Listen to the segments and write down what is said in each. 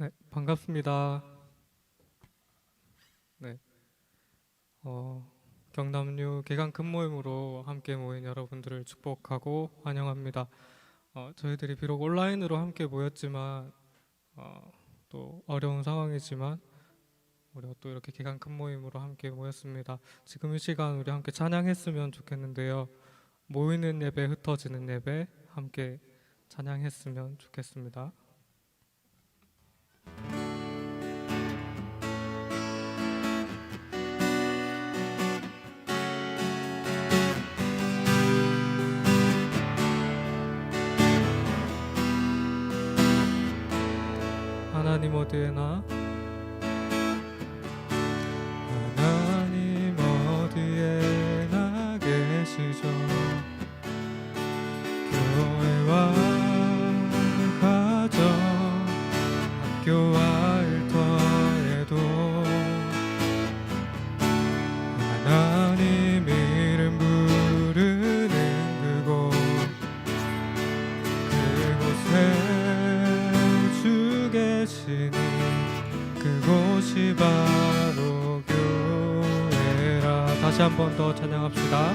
네, 반갑습니다. 네, 경남류 개강 큰 모임으로 함께 모인 여러분들을 축복하고 환영합니다. 저희들이 비록 온라인으로 함께 모였지만 또 어려운 상황이지만 우리가 또 이렇게 개강 큰 모임으로 함께 모였습니다. 지금 이 시간 우리 함께 찬양했으면 좋겠는데요. 모이는 예배, 흩어지는 예배 함께 찬양했으면 좋겠습니다. 하나님 어디에나 하나님 어디에나 계시죠. 교회와 가정 학교와 일터에도 하나님 이름 부르는 그곳에 주 계시니 그곳이 바로 교회라. 다시 한 번 더 찬양합시다.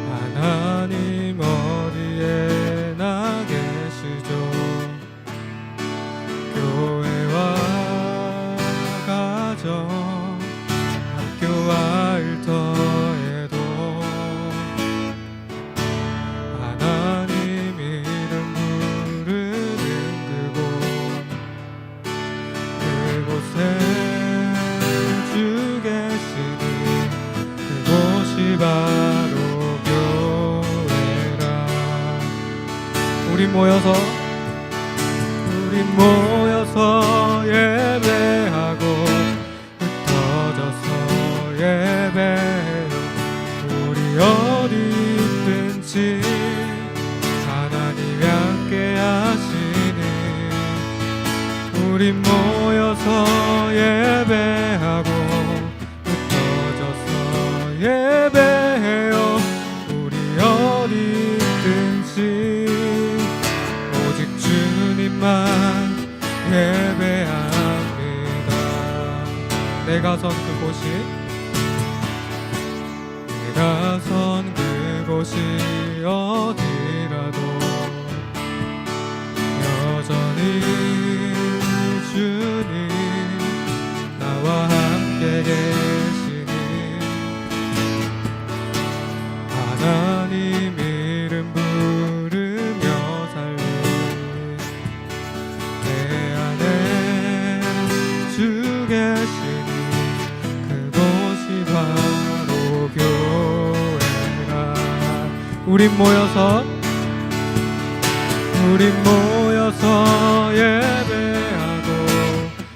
하나님 어디에나 계시죠. 교회와 가정 학교와 일터에도 하나님 이름 부르는 그곳에 주 계시니 그곳이 바로 교회라. 우리 모여서 예배하고 흩어져서 예배해요. 우리 어디 있든지 하나님이 함께 하시니 우리 모여서 예배하고 흩어져서 예배해요. 우리 어디 있든지 오직 주님만 예배합니다. 내가 선 그곳이 어디라도 여전히 주님 나와 함께 계시니 하나님 이름 부르며 살리 내 안에 주 계시니 그곳이 바로 교회라. 우린 모여서 예배하고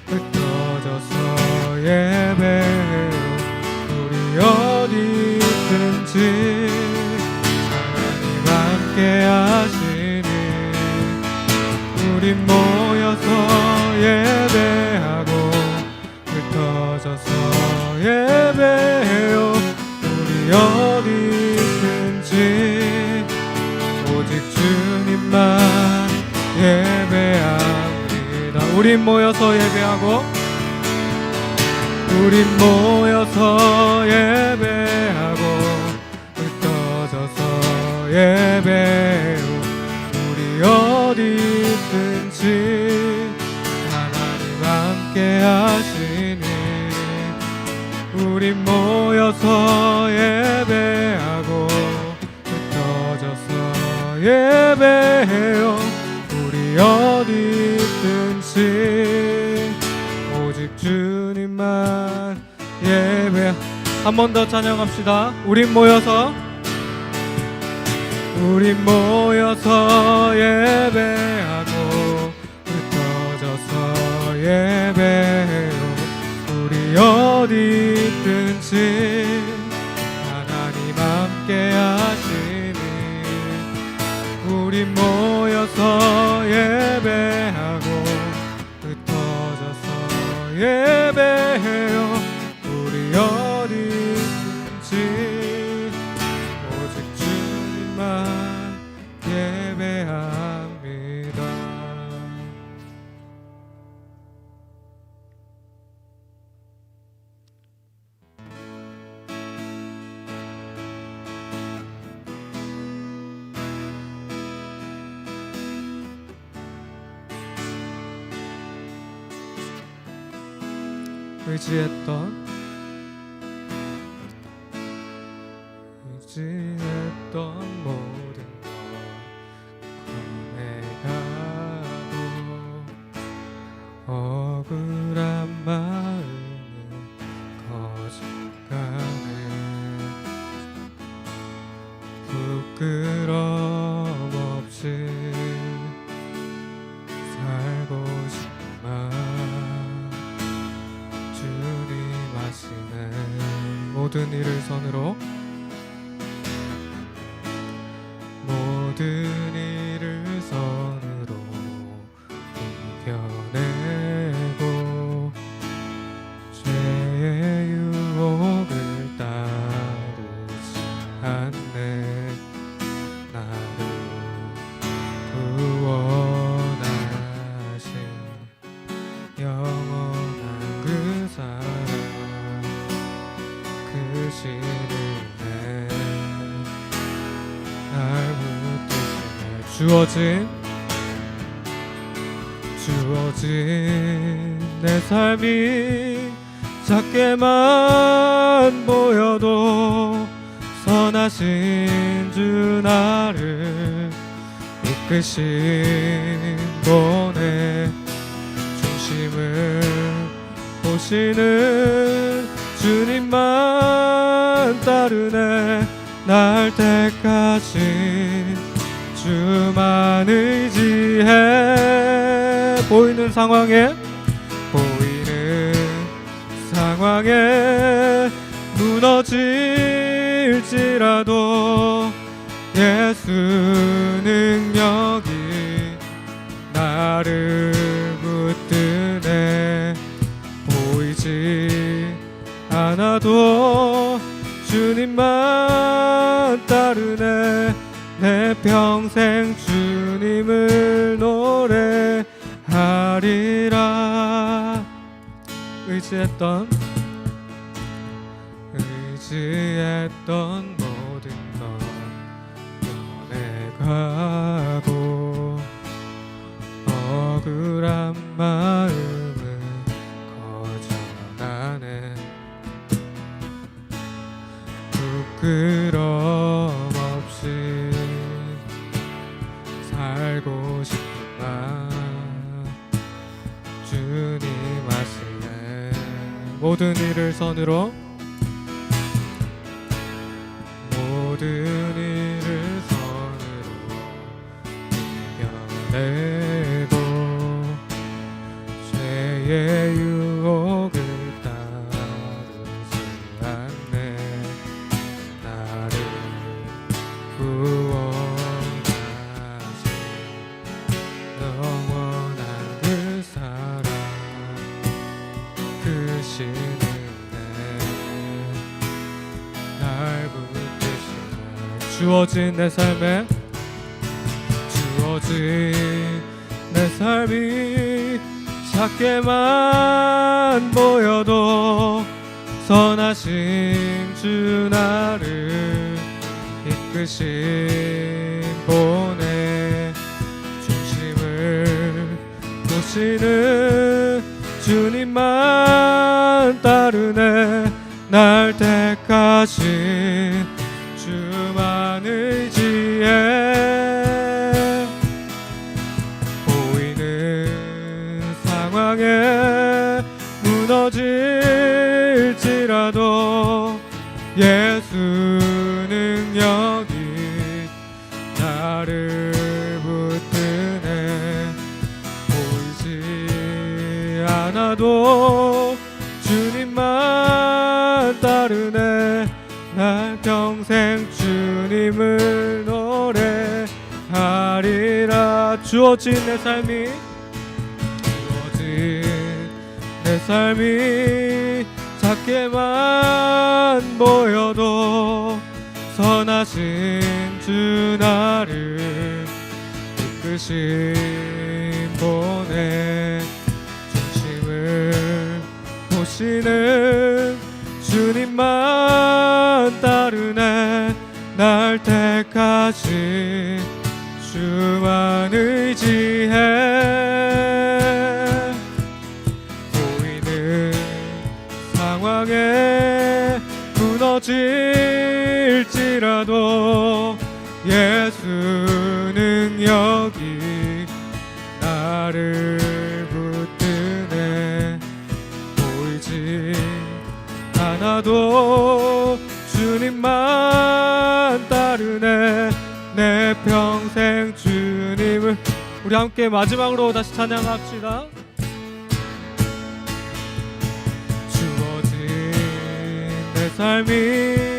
흩어져서 예배해요. 우리 어디 있든지 하나님 함께 하시니 우리 모여서 예배하고 흩어져서 예배해요. 우리 어디 있든지 오직 주님만 예배합니다. 우린 모여서 예배하고 흩어져서 예배해요. 우리 어디 있든지 하나님 함께 하시니 우리 모여서 예배하고 흩어져서 예배해요. 우리 어디 있든지 오직 주님만 예배. 한 번 더 찬양합시다. 우린 모여서 예배하고 흩어져서 예배해요. 우리 어디 있든지 하나님 함께 하시니 우리 모여서 예배하고 흩어져서 예배해요. 우리 어디 있든지 오직 주님만 예배합니다. 의지했던 모든 것 꺼내가고 억울한 마음은 거짓가네 부끄럼 없이 살고 싶지만 주님 하시네 모든 일을 선으로 모든 일을 선으로 이겨내고 죄의 유혹을 따르지 않네 나를 구원하신 영원한 그 사랑 그 신을 날 붙드시네 주어진 내 삶이 작게만 보여도 선하신 주 나를 이끄신 분의 중심을 보시는 주님만 따르네 날 택하신 주만 의지해 보이는 상황에 무너질지라도 예수 능력이 나를 붙드네 보이지 않아도 주님만 따르네 내 평생 주님을 노래하리라 의지했던 모든 것 변해가고 억울한 마음은 거절하네 부끄럼 없이 살고 싶지만 주님 하시네 모든 일을 선으로 이겨내고 죄의 유혹을 따르지 않네 나를 구원하신 영원한 그 사랑 그 신은 날 붙드시네 주어진 내 삶이 작게만 보여도 선하신 주 나를 이끄신 본의 중심을 보시는 주님만 따르네 날 택하신 주만 의지해 무너질지라도 예수 능력이 나를 붙드네 보이지 않아도 주님만 따르네 날 평생 주님을 노래하리라 주어진 내 삶이 작게만 보여도 선하신 주 나를 이끄신 본의 중심을 보시는 주님만 따르네 날 택하신 주만 의지해 일지라도 예수는 여기 나를 붙드네. 보이지 않아도 주님만 따르네. 내 평생 주님을. 우리 함께 마지막으로 다시 찬양합시다. 주어진 내 삶이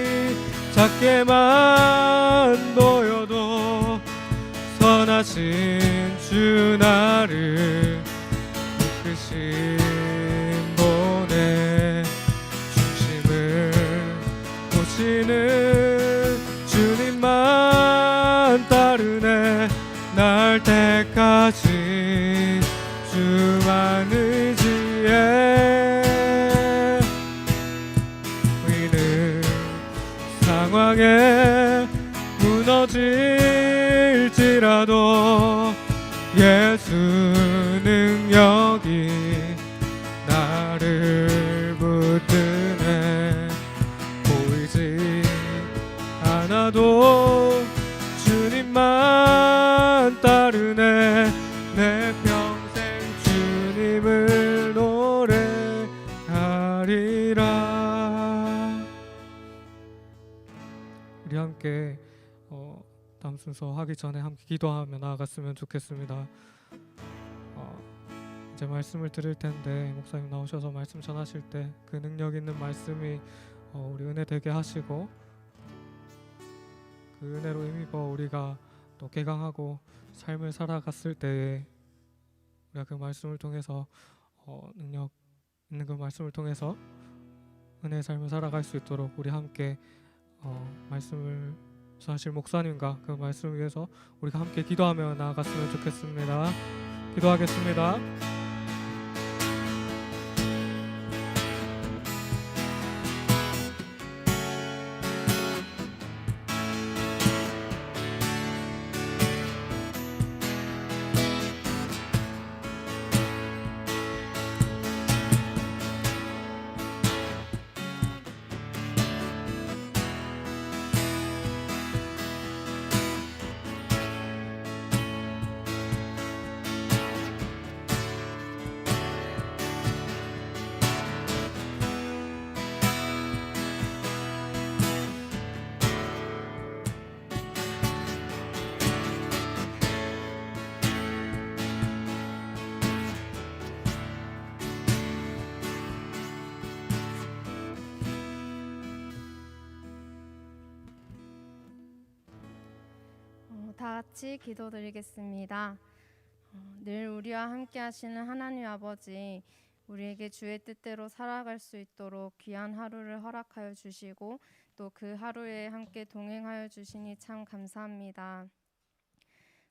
작게만 보여도 선하신 주 나를 이끄신 분의 중심을 보시는 주님만 따르네. 날 택하신 주만 의지해. 우리는 상황에 무너질지라도 예수는 여기 나를 붙드네. 보이지 않아도 주님만 따르네. 내 평생 주님을 노래하리라. 우리 함께 다음 순서 하기 전에 함께 기도하며 나아갔으면 좋겠습니다. 이제 말씀을 들을 텐데 목사님 나오셔서 말씀 전하실 때 그 능력 있는 말씀이 우리 은혜 되게 하시고 그 은혜로 힘입어 우리가 또 개강하고 삶을 살아갔을 때에 우리가 그 말씀을 통해서 능력 있는 그 말씀을 통해서 은혜의 삶을 살아갈 수 있도록 우리 함께 말씀을 전하실 목사님과 그 말씀을 위해서 우리가 함께 기도하며 나아갔으면 좋겠습니다. 기도하겠습니다. 다 같이 기도드리겠습니다. 늘 우리와 함께 하시는 하나님 아버지, 우리에게 주의 뜻대로 살아갈 수 있도록 귀한 하루를 허락하여 주시고 또 그 하루에 함께 동행하여 주시니 참 감사합니다.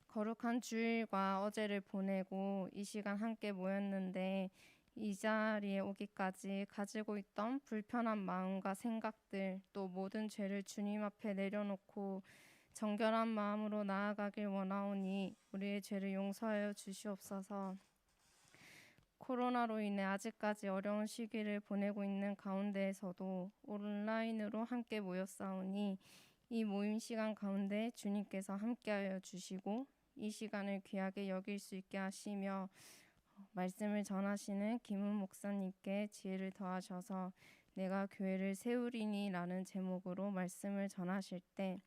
거룩한 주일과 어제를 보내고 이 시간 함께 모였는데 이 자리에 오기까지 가지고 있던 불편한 마음과 생각들, 또 모든 죄를 주님 앞에 내려놓고 정결한 마음으로 나아가길 원하오니 우리의 죄를 용서하여 주시옵소서. 코로나로 인해 아직까지 어려운 시기를 보내고 있는 가운데에서도 온라인으로 함께 모였사오니 이 모임 시간 가운데 주님께서 함께하여 주시고 이 시간을 귀하게 여길 수 있게 하시며 말씀을 전하시는 김은 목사님께 지혜를 더하셔서 내가 교회를 세우리니 라는 제목으로 말씀을 전하실 때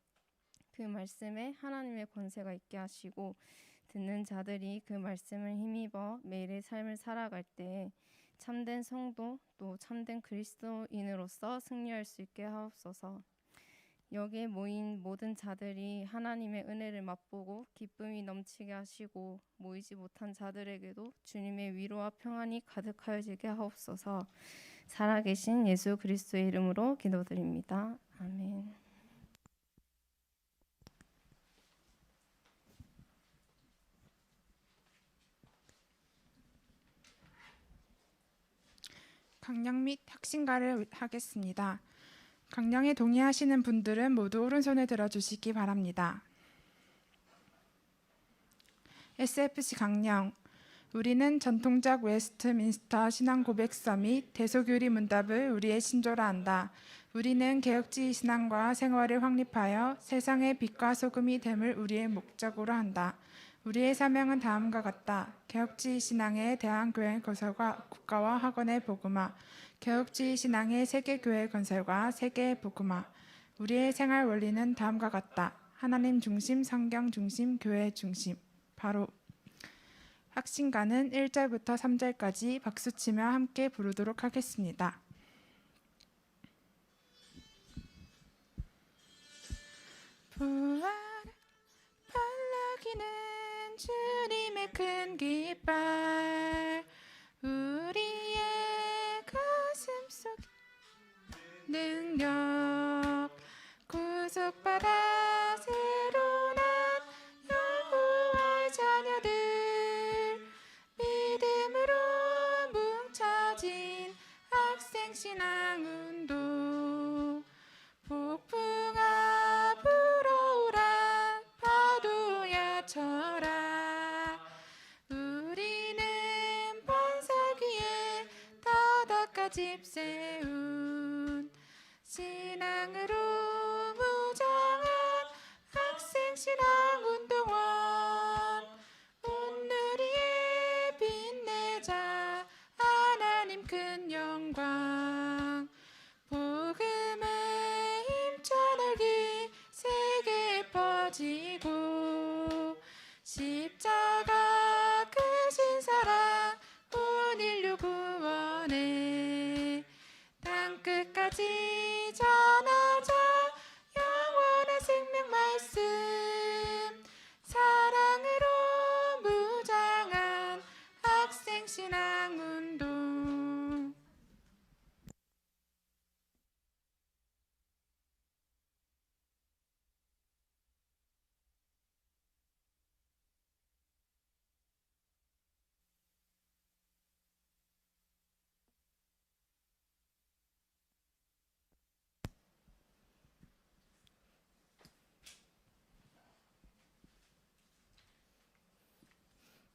그 말씀에 하나님의 권세가 있게 하시고 듣는 자들이 그 말씀을 힘입어 매일의 삶을 살아갈 때 참된 성도 또 참된 그리스도인으로서 승리할 수 있게 하옵소서. 여기에 모인 모든 자들이 하나님의 은혜를 맛보고 기쁨이 넘치게 하시고 모이지 못한 자들에게도 주님의 위로와 평안이 가득하여지게 하옵소서. 살아계신 예수 그리스도의 이름으로 기도드립니다. 아멘. 강령 및 혁신가를 하겠습니다. 강령에 동의하시는 분들은 모두 오른손을 들어주시기 바랍니다. SFC 강령, 우리는 전통적 웨스트민스터 신앙 고백서 및 대소교리 문답을 우리의 신조라 한다. 우리는 개혁주의 신앙과 생활을 확립하여 세상의 빛과 소금이 됨을 우리의 목적으로 한다. 우리의 사명은 다음과 같다. 개혁주의 신앙의 대한교회 건설과 국가와 학원의 복음화, 개혁주의 신앙의 세계교회 건설과 세계의 복음화. 우리의 생활 원리는 다음과 같다. 하나님 중심, 성경 중심, 교회 중심. 바로 학신가는 1절부터 3절까지 박수치며 함께 부르도록 하겠습니다. 부활 발라기는 주님의 큰 깃발, 우리의 가슴 속 능력, 구속받아 새로 난 여호와의 자녀들, 믿음으로 뭉쳐진 학생신앙운동, 폭풍아 불어오라 파도야 쳐라, 우리는 반석 위에 바닷가 집 세운 신앙으로 무장한 학생신앙운동원, 온누리에 빛내자 하나님 큰 영광, 복음의 힘찬 열기 세계에 퍼지고, 십자가 크신 사랑 온 인류 구원해 땅끝까지 전하자 영원한 생명 말씀, 사랑으로 무장한 학생신앙운동.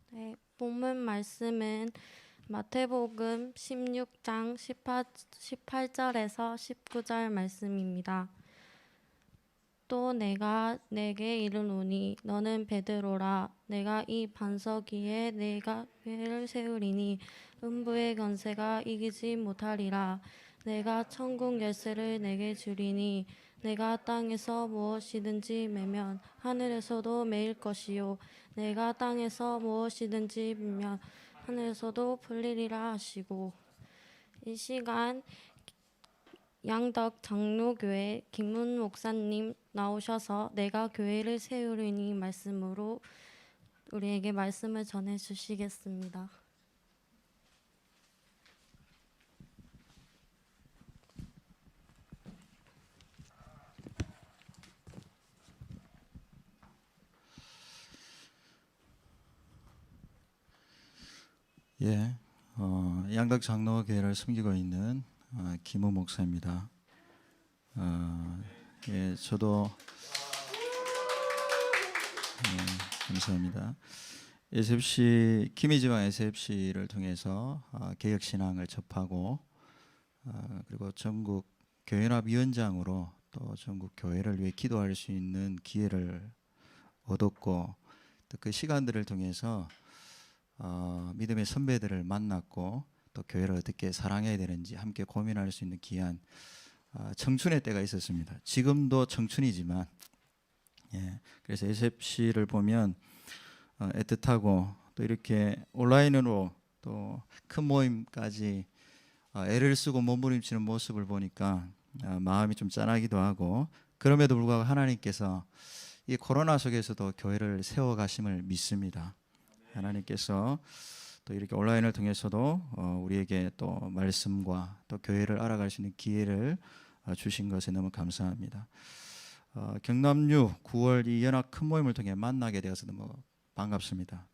네, 본문 말씀은 마태복음 16장 18절에서 19절 말씀입니다. 또 내가 내게 이르노니 너는 베드로라. 내가 이 반석 위에 내가 교회를 세우리니 음부의 권세가 이기지 못하리라. 내가 천국 열쇠를 내게 주리니 내가 땅에서 무엇이든지 매면 하늘에서도 매일 것이요 내가 땅에서 무엇이든지 풀면 하늘에서도 풀리리라 하시고, 이 시간 양덕 장로교회 김문 목사님 나오셔서 내가 교회를 세우리니 말씀으로 우리에게 말씀을 전해 주시겠습니다. 예, 양덕 장로교회를 섬기고 있는 김우 목사입니다. 예, 저도 감사합니다. SFC 김해지방 SFC를 통해서 개혁 신앙을 접하고 그리고 전국 교회연합위원장으로 또 전국 교회를 위해 기도할 수 있는 기회를 얻었고, 또 그 시간들을 통해서 믿음의 선배들을 만났고, 또 교회를 어떻게 사랑해야 되는지 함께 고민할 수 있는 귀한 청춘의 때가 있었습니다. 지금도 청춘이지만, 예, 그래서 SFC를 보면 애틋하고, 또 이렇게 온라인으로 또 큰 모임까지 애를 쓰고 몸부림치는 모습을 보니까 마음이 좀 짠하기도 하고, 그럼에도 불구하고 하나님께서 이 코로나 속에서도 교회를 세워가심을 믿습니다. 하나님께서 또 이렇게 온라인을 통해서도 우리에게 또 말씀과 또 교회를 알아갈 수 있는 기회를 주신 것에 너무 감사합니다. 경남유 9월 이 연합 큰 모임을 통해 만나게 되어서 너무 반갑습니다.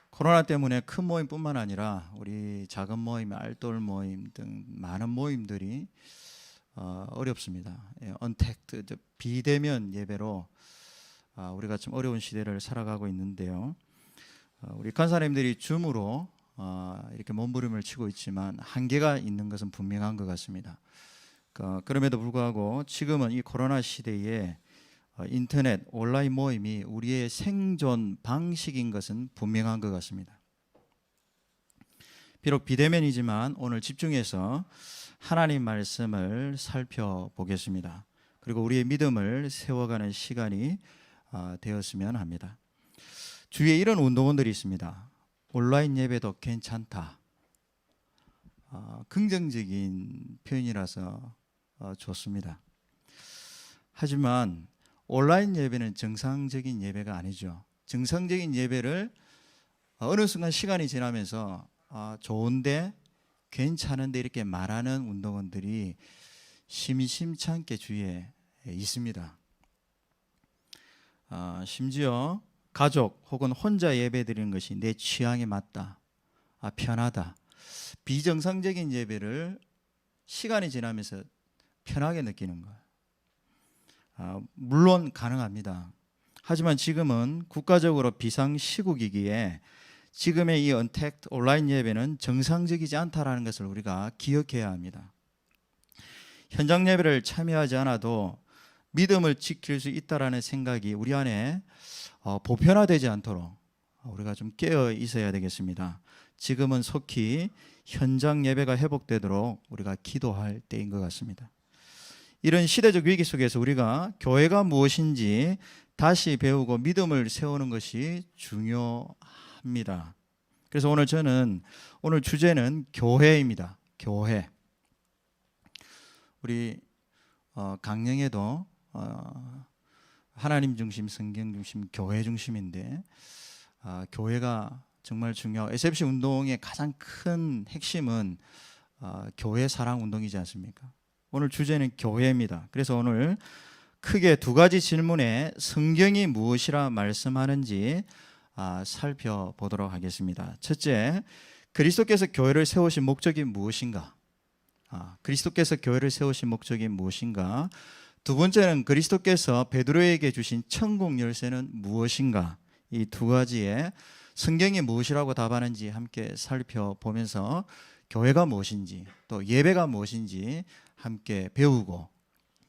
코로나 때문에 큰 모임뿐만 아니라 우리 작은 모임, 알돌 모임 등 많은 모임들이 어렵습니다. 언택트, 비대면 예배로 우리가 좀 어려운 시대를 살아가고 있는데요. 우리 간사님들이 줌으로 이렇게 몸부림을 치고 있지만 한계가 있는 것은 분명한 것 같습니다. 그럼에도 불구하고 지금은 이 코로나 시대에 인터넷 온라인 모임이 우리의 생존 방식인 것은 분명한 것 같습니다. 비록 비대면이지만 오늘 집중해서 하나님 말씀을 살펴보겠습니다. 그리고 우리의 믿음을 세워가는 시간이 되었으면 합니다. 주위에 이런 운동원들이 있습니다. 온라인 예배도 괜찮다. 긍정적인 표현이라서 좋습니다. 하지만 온라인 예배는 정상적인 예배가 아니죠. 정상적인 예배를 어느 순간 시간이 지나면서 좋은데 괜찮은데 이렇게 말하는 운동원들이 심심찮게 주위에 있습니다. 심지어 가족 혹은 혼자 예배 드리는 것이 내 취향에 맞다, 편하다, 비정상적인 예배를 시간이 지나면서 편하게 느끼는 거예요. 물론 가능합니다. 하지만 지금은 국가적으로 비상시국이기에 지금의 이 언택트 온라인 예배는 정상적이지 않다라는 것을 우리가 기억해야 합니다. 현장 예배를 참여하지 않아도 믿음을 지킬 수 있다라는 생각이 우리 안에 보편화되지 않도록 우리가 좀 깨어 있어야 되겠습니다. 지금은 속히 현장 예배가 회복되도록 우리가 기도할 때인 것 같습니다. 이런 시대적 위기 속에서 우리가 교회가 무엇인지 다시 배우고 믿음을 세우는 것이 중요합니다. 그래서 오늘 주제는 교회입니다. 교회. 우리 강령에도 하나님 중심, 성경 중심, 교회 중심인데 교회가 정말 중요하고 SFC 운동의 가장 큰 핵심은 교회 사랑 운동이지 않습니까? 오늘 주제는 교회입니다. 그래서 오늘 크게 두 가지 질문에 성경이 무엇이라 말씀하는지 살펴보도록 하겠습니다. 첫째, 그리스도께서 교회를 세우신 목적이 무엇인가? 그리스도께서 교회를 세우신 목적이 무엇인가? 두 번째는 그리스도께서 베드로에게 주신 천국 열쇠는 무엇인가? 이 두 가지에 성경이 무엇이라고 답하는지 함께 살펴보면서 교회가 무엇인지 또 예배가 무엇인지 함께 배우고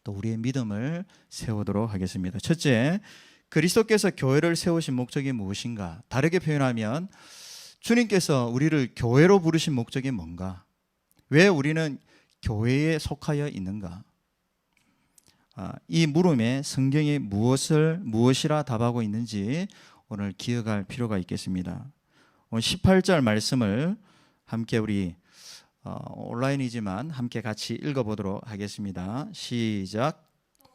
또 우리의 믿음을 세우도록 하겠습니다. 첫째, 그리스도께서 교회를 세우신 목적이 무엇인가? 다르게 표현하면 주님께서 우리를 교회로 부르신 목적이 뭔가? 왜 우리는 교회에 속하여 있는가? 이 물음에 성경이 무엇이라 답하고 있는지 오늘 기억할 필요가 있겠습니다. 오늘 18절 말씀을 함께 우리 온라인이지만 함께 같이 읽어보도록 하겠습니다. 시작.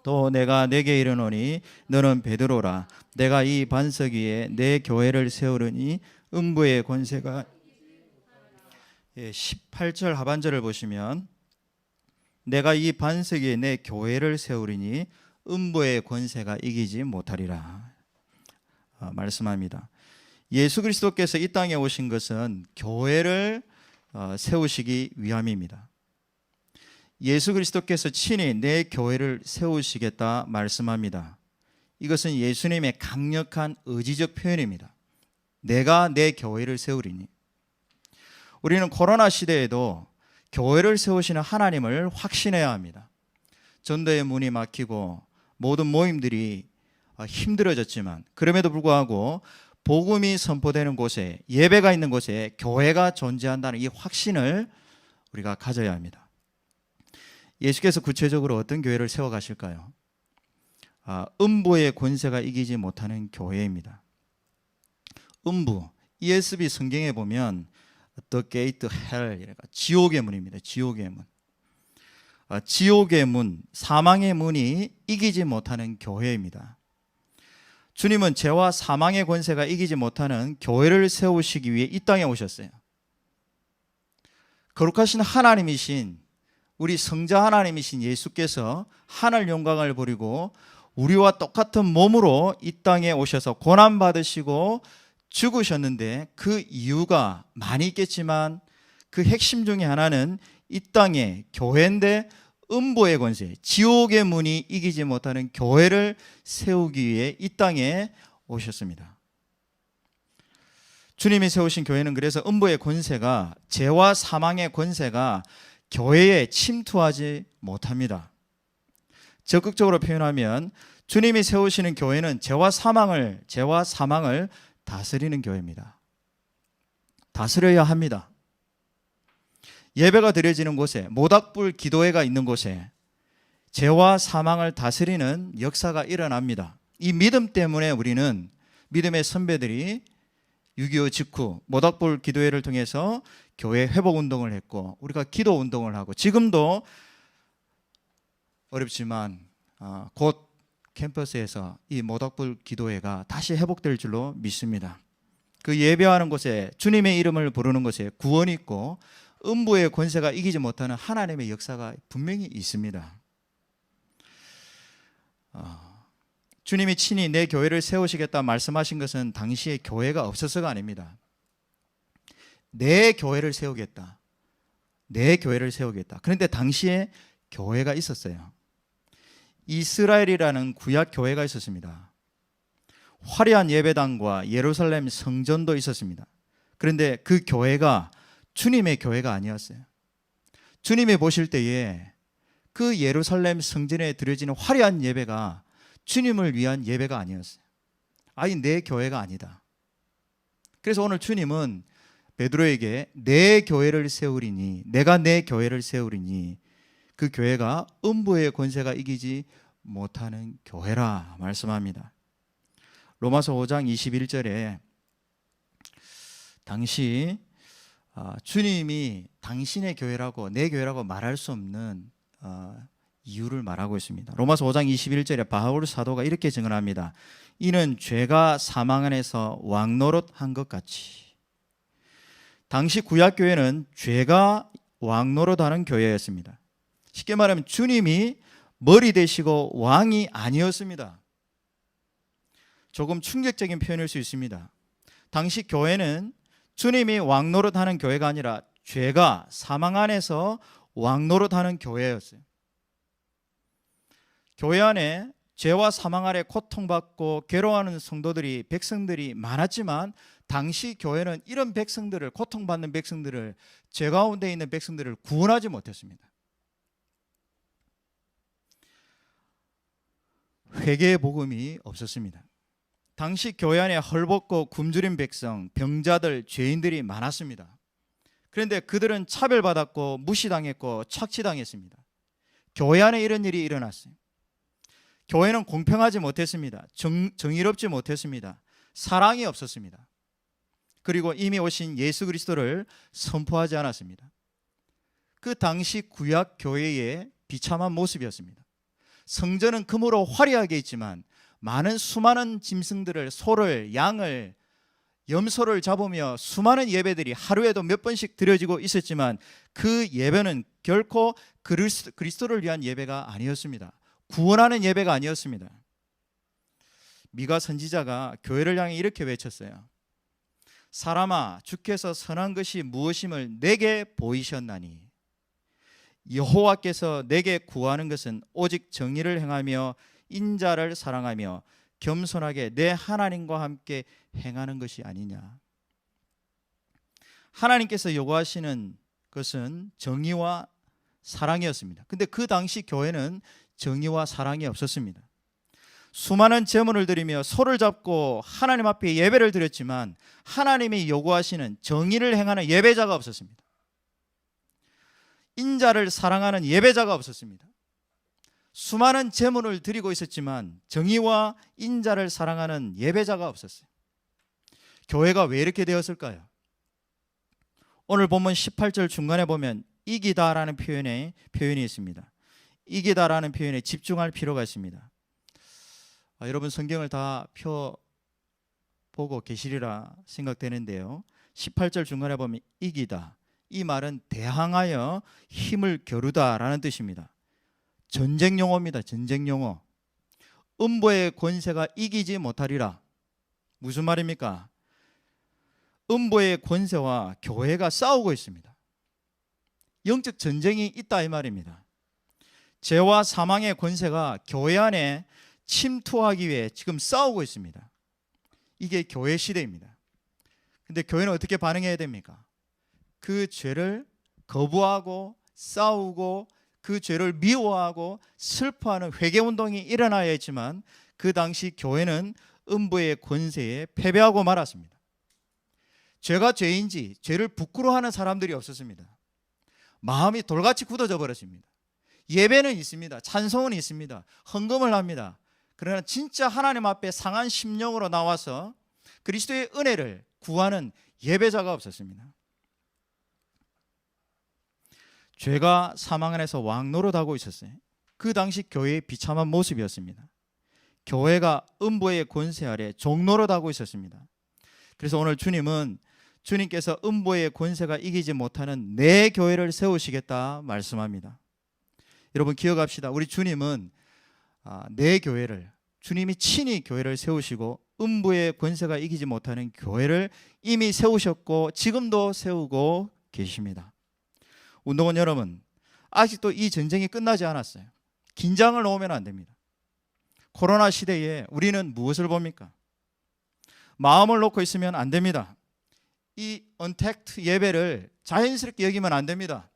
또 내가 내게 이르노니 너는 베드로라. 내가 이 반석 위에 내 교회를 세우려니 음부의 권세가 18절 하반절을 보시면 내가 이 반석 위에 내 교회를 세우리니 음부의 권세가 이기지 못하리라 말씀합니다. 예수 그리스도께서 이 땅에 오신 것은 교회를 세우시기 위함입니다. 예수 그리스도께서 친히 내 교회를 세우시겠다 말씀합니다. 이것은 예수님의 강력한 의지적 표현입니다. 내가 내 교회를 세우리니. 우리는 코로나 시대에도 교회를 세우시는 하나님을 확신해야 합니다. 전도의 문이 막히고 모든 모임들이 힘들어졌지만 그럼에도 불구하고 복음이 선포되는 곳에, 예배가 있는 곳에 교회가 존재한다는 이 확신을 우리가 가져야 합니다. 예수께서 구체적으로 어떤 교회를 세워가실까요? 음부의 권세가 이기지 못하는 교회입니다. 음부, ESV 성경에 보면 The Gate Hell, 지옥의 문입니다. 지옥의 문. 지옥의 문, 사망의 문이 이기지 못하는 교회입니다. 주님은 죄와 사망의 권세가 이기지 못하는 교회를 세우시기 위해 이 땅에 오셨어요. 거룩하신 하나님이신 우리 성자 하나님이신 예수께서 하늘 영광을 버리고 우리와 똑같은 몸으로 이 땅에 오셔서 고난받으시고 죽으셨는데 그 이유가 많이 있겠지만 그 핵심 중에 하나는 이 땅에 교회인데 음부의 권세, 지옥의 문이 이기지 못하는 교회를 세우기 위해 이 땅에 오셨습니다. 주님이 세우신 교회는 그래서 음부의 권세가, 죄와 사망의 권세가 교회에 침투하지 못합니다. 적극적으로 표현하면 주님이 세우시는 교회는 죄와 사망을 다스리는 교회입니다. 다스려야 합니다. 예배가 드려지는 곳에, 모닥불 기도회가 있는 곳에 죄와 사망을 다스리는 역사가 일어납니다. 이 믿음 때문에 우리는, 믿음의 선배들이 6.25 직후 모닥불 기도회를 통해서 교회 회복 운동을 했고, 우리가 기도 운동을 하고, 지금도 어렵지만 곧 캠퍼스에서 이 모닥불 기도회가 다시 회복될 줄로 믿습니다. 그 예배하는 곳에, 주님의 이름을 부르는 곳에 구원이 있고 음부의 권세가 이기지 못하는 하나님의 역사가 분명히 있습니다. 주님이 친히 내 교회를 세우시겠다 말씀하신 것은 당시에 교회가 없어서가 아닙니다. 내 교회를 세우겠다. 내 교회를 세우겠다. 그런데 당시에 교회가 있었어요. 이스라엘이라는 구약 교회가 있었습니다. 화려한 예배당과 예루살렘 성전도 있었습니다. 그런데 그 교회가 주님의 교회가 아니었어요. 주님이 보실 때에 그 예루살렘 성전에 드려지는 화려한 예배가 주님을 위한 예배가 아니었어요. 아니, 내 교회가 아니다. 그래서 오늘 주님은 베드로에게 내 교회를 세우리니, 내가 내 교회를 세우리니 그 교회가 음부의 권세가 이기지 못하는 교회라 말씀합니다. 로마서 5장 21절에 당시 주님이 당신의 교회라고, 내 교회라고 말할 수 없는 이유를 말하고 있습니다. 로마서 5장 21절에 바울 사도가 이렇게 증언합니다. 이는 죄가 사망 안에서 왕노릇한 것 같이. 당시 구약교회는 죄가 왕노릇하는 교회였습니다. 쉽게 말하면 주님이 머리 되시고 왕이 아니었습니다. 조금 충격적인 표현일 수 있습니다. 당시 교회는 주님이 왕노릇하는 교회가 아니라 죄가 사망 안에서 왕노릇하는 교회였어요. 교회 안에 죄와 사망 아래 고통받고 괴로워하는 성도들이, 백성들이 많았지만 당시 교회는 이런 백성들을, 고통받는 백성들을, 죄 가운데 있는 백성들을 구원하지 못했습니다. 회개의 복음이 없었습니다. 당시 교회 안에 헐벗고 굶주린 백성, 병자들, 죄인들이 많았습니다. 그런데 그들은 차별받았고 무시당했고 착취당했습니다. 교회 안에 이런 일이 일어났어요. 교회는 공평하지 못했습니다. 정의롭지 못했습니다. 사랑이 없었습니다. 그리고 이미 오신 예수 그리스도를 선포하지 않았습니다. 그 당시 구약 교회의 비참한 모습이었습니다. 성전은 금으로 화려하게 있지만 많은 수많은 짐승들을, 소를, 양을, 염소를 잡으며 수많은 예배들이 하루에도 몇 번씩 드려지고 있었지만 그 예배는 결코 그리스도를 위한 예배가 아니었습니다. 구원하는 예배가 아니었습니다. 미가 선지자가 교회를 향해 이렇게 외쳤어요. 사람아, 주께서 선한 것이 무엇임을 내게 보이셨나니 여호와께서 내게 구하는 것은 오직 정의를 행하며 인자를 사랑하며 겸손하게 내 하나님과 함께 행하는 것이 아니냐. 하나님께서 요구하시는 것은 정의와 사랑이었습니다. 근데 그 당시 교회는 정의와 사랑이 없었습니다. 수많은 제물을 드리며 소를 잡고 하나님 앞에 예배를 드렸지만 하나님이 요구하시는 정의를 행하는 예배자가 없었습니다. 인자를 사랑하는 예배자가 없었습니다. 수많은 제물을 드리고 있었지만 정의와 인자를 사랑하는 예배자가 없었어요. 교회가 왜 이렇게 되었을까요? 오늘 본문 18절 중간에 보면 이기다라는 표현이 있습니다. 이기다라는 표현에 집중할 필요가 있습니다. 여러분 성경을 다 펴보고 계시리라 생각되는데요. 18절 중간에 보면 이기다, 이 말은 대항하여 힘을 겨루다라는 뜻입니다. 전쟁 용어입니다. 전쟁 용어. 음부의 권세가 이기지 못하리라. 무슨 말입니까? 음부의 권세와 교회가 싸우고 있습니다. 영적 전쟁이 있다 이 말입니다. 죄와 사망의 권세가 교회 안에 침투하기 위해 지금 싸우고 있습니다. 이게 교회 시대입니다. 근데 교회는 어떻게 반응해야 됩니까? 그 죄를 거부하고 싸우고 그 죄를 미워하고 슬퍼하는 회개운동이 일어나야 했지만 그 당시 교회는 음부의 권세에 패배하고 말았습니다. 죄가 죄인지 죄를 부끄러워하는 사람들이 없었습니다. 마음이 돌같이 굳어져 버렸습니다. 예배는 있습니다. 찬송은 있습니다. 헌금을 합니다. 그러나 진짜 하나님 앞에 상한 심령으로 나와서 그리스도의 은혜를 구하는 예배자가 없었습니다. 죄가 사망 안에서 왕노릇하고 있었어요. 그 당시 교회의 비참한 모습이었습니다. 교회가 음부의 권세 아래 종노릇하고 있었습니다. 그래서 오늘 주님은 주님께서 음부의 권세가 이기지 못하는 내 교회를 세우시겠다 말씀합니다. 여러분 기억합시다. 우리 주님은 내 교회를, 주님이 친히 교회를 세우시고 음부의 권세가 이기지 못하는 교회를 이미 세우셨고 지금도 세우고 계십니다. 운동원 여러분, 아직도 이 전쟁이 끝나지 않았어요. 긴장을 놓으면 안 됩니다. 코로나 시대에 우리는 무엇을 봅니까? 마음을 놓고 있으면 안 됩니다. 이 언택트 예배를 자연스럽게 여기면 안 됩니다.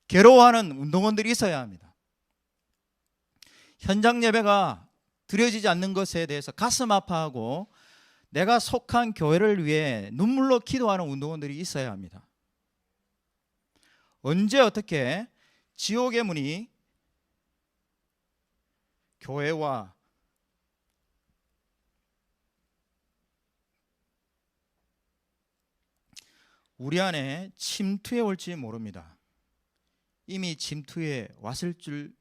괴로워하는 운동원들이 있어야 합니다. 현장 예배가 드려지지 않는 것에 대해서 가슴 아파하고 내가 속한 교회를 위해 눈물로 기도하는 운동원들이 있어야 합니다. 언제 어떻게 지옥의 문이 교회와 우리 안에 침투해 올지 모릅니다. 이미 침투해 왔을 줄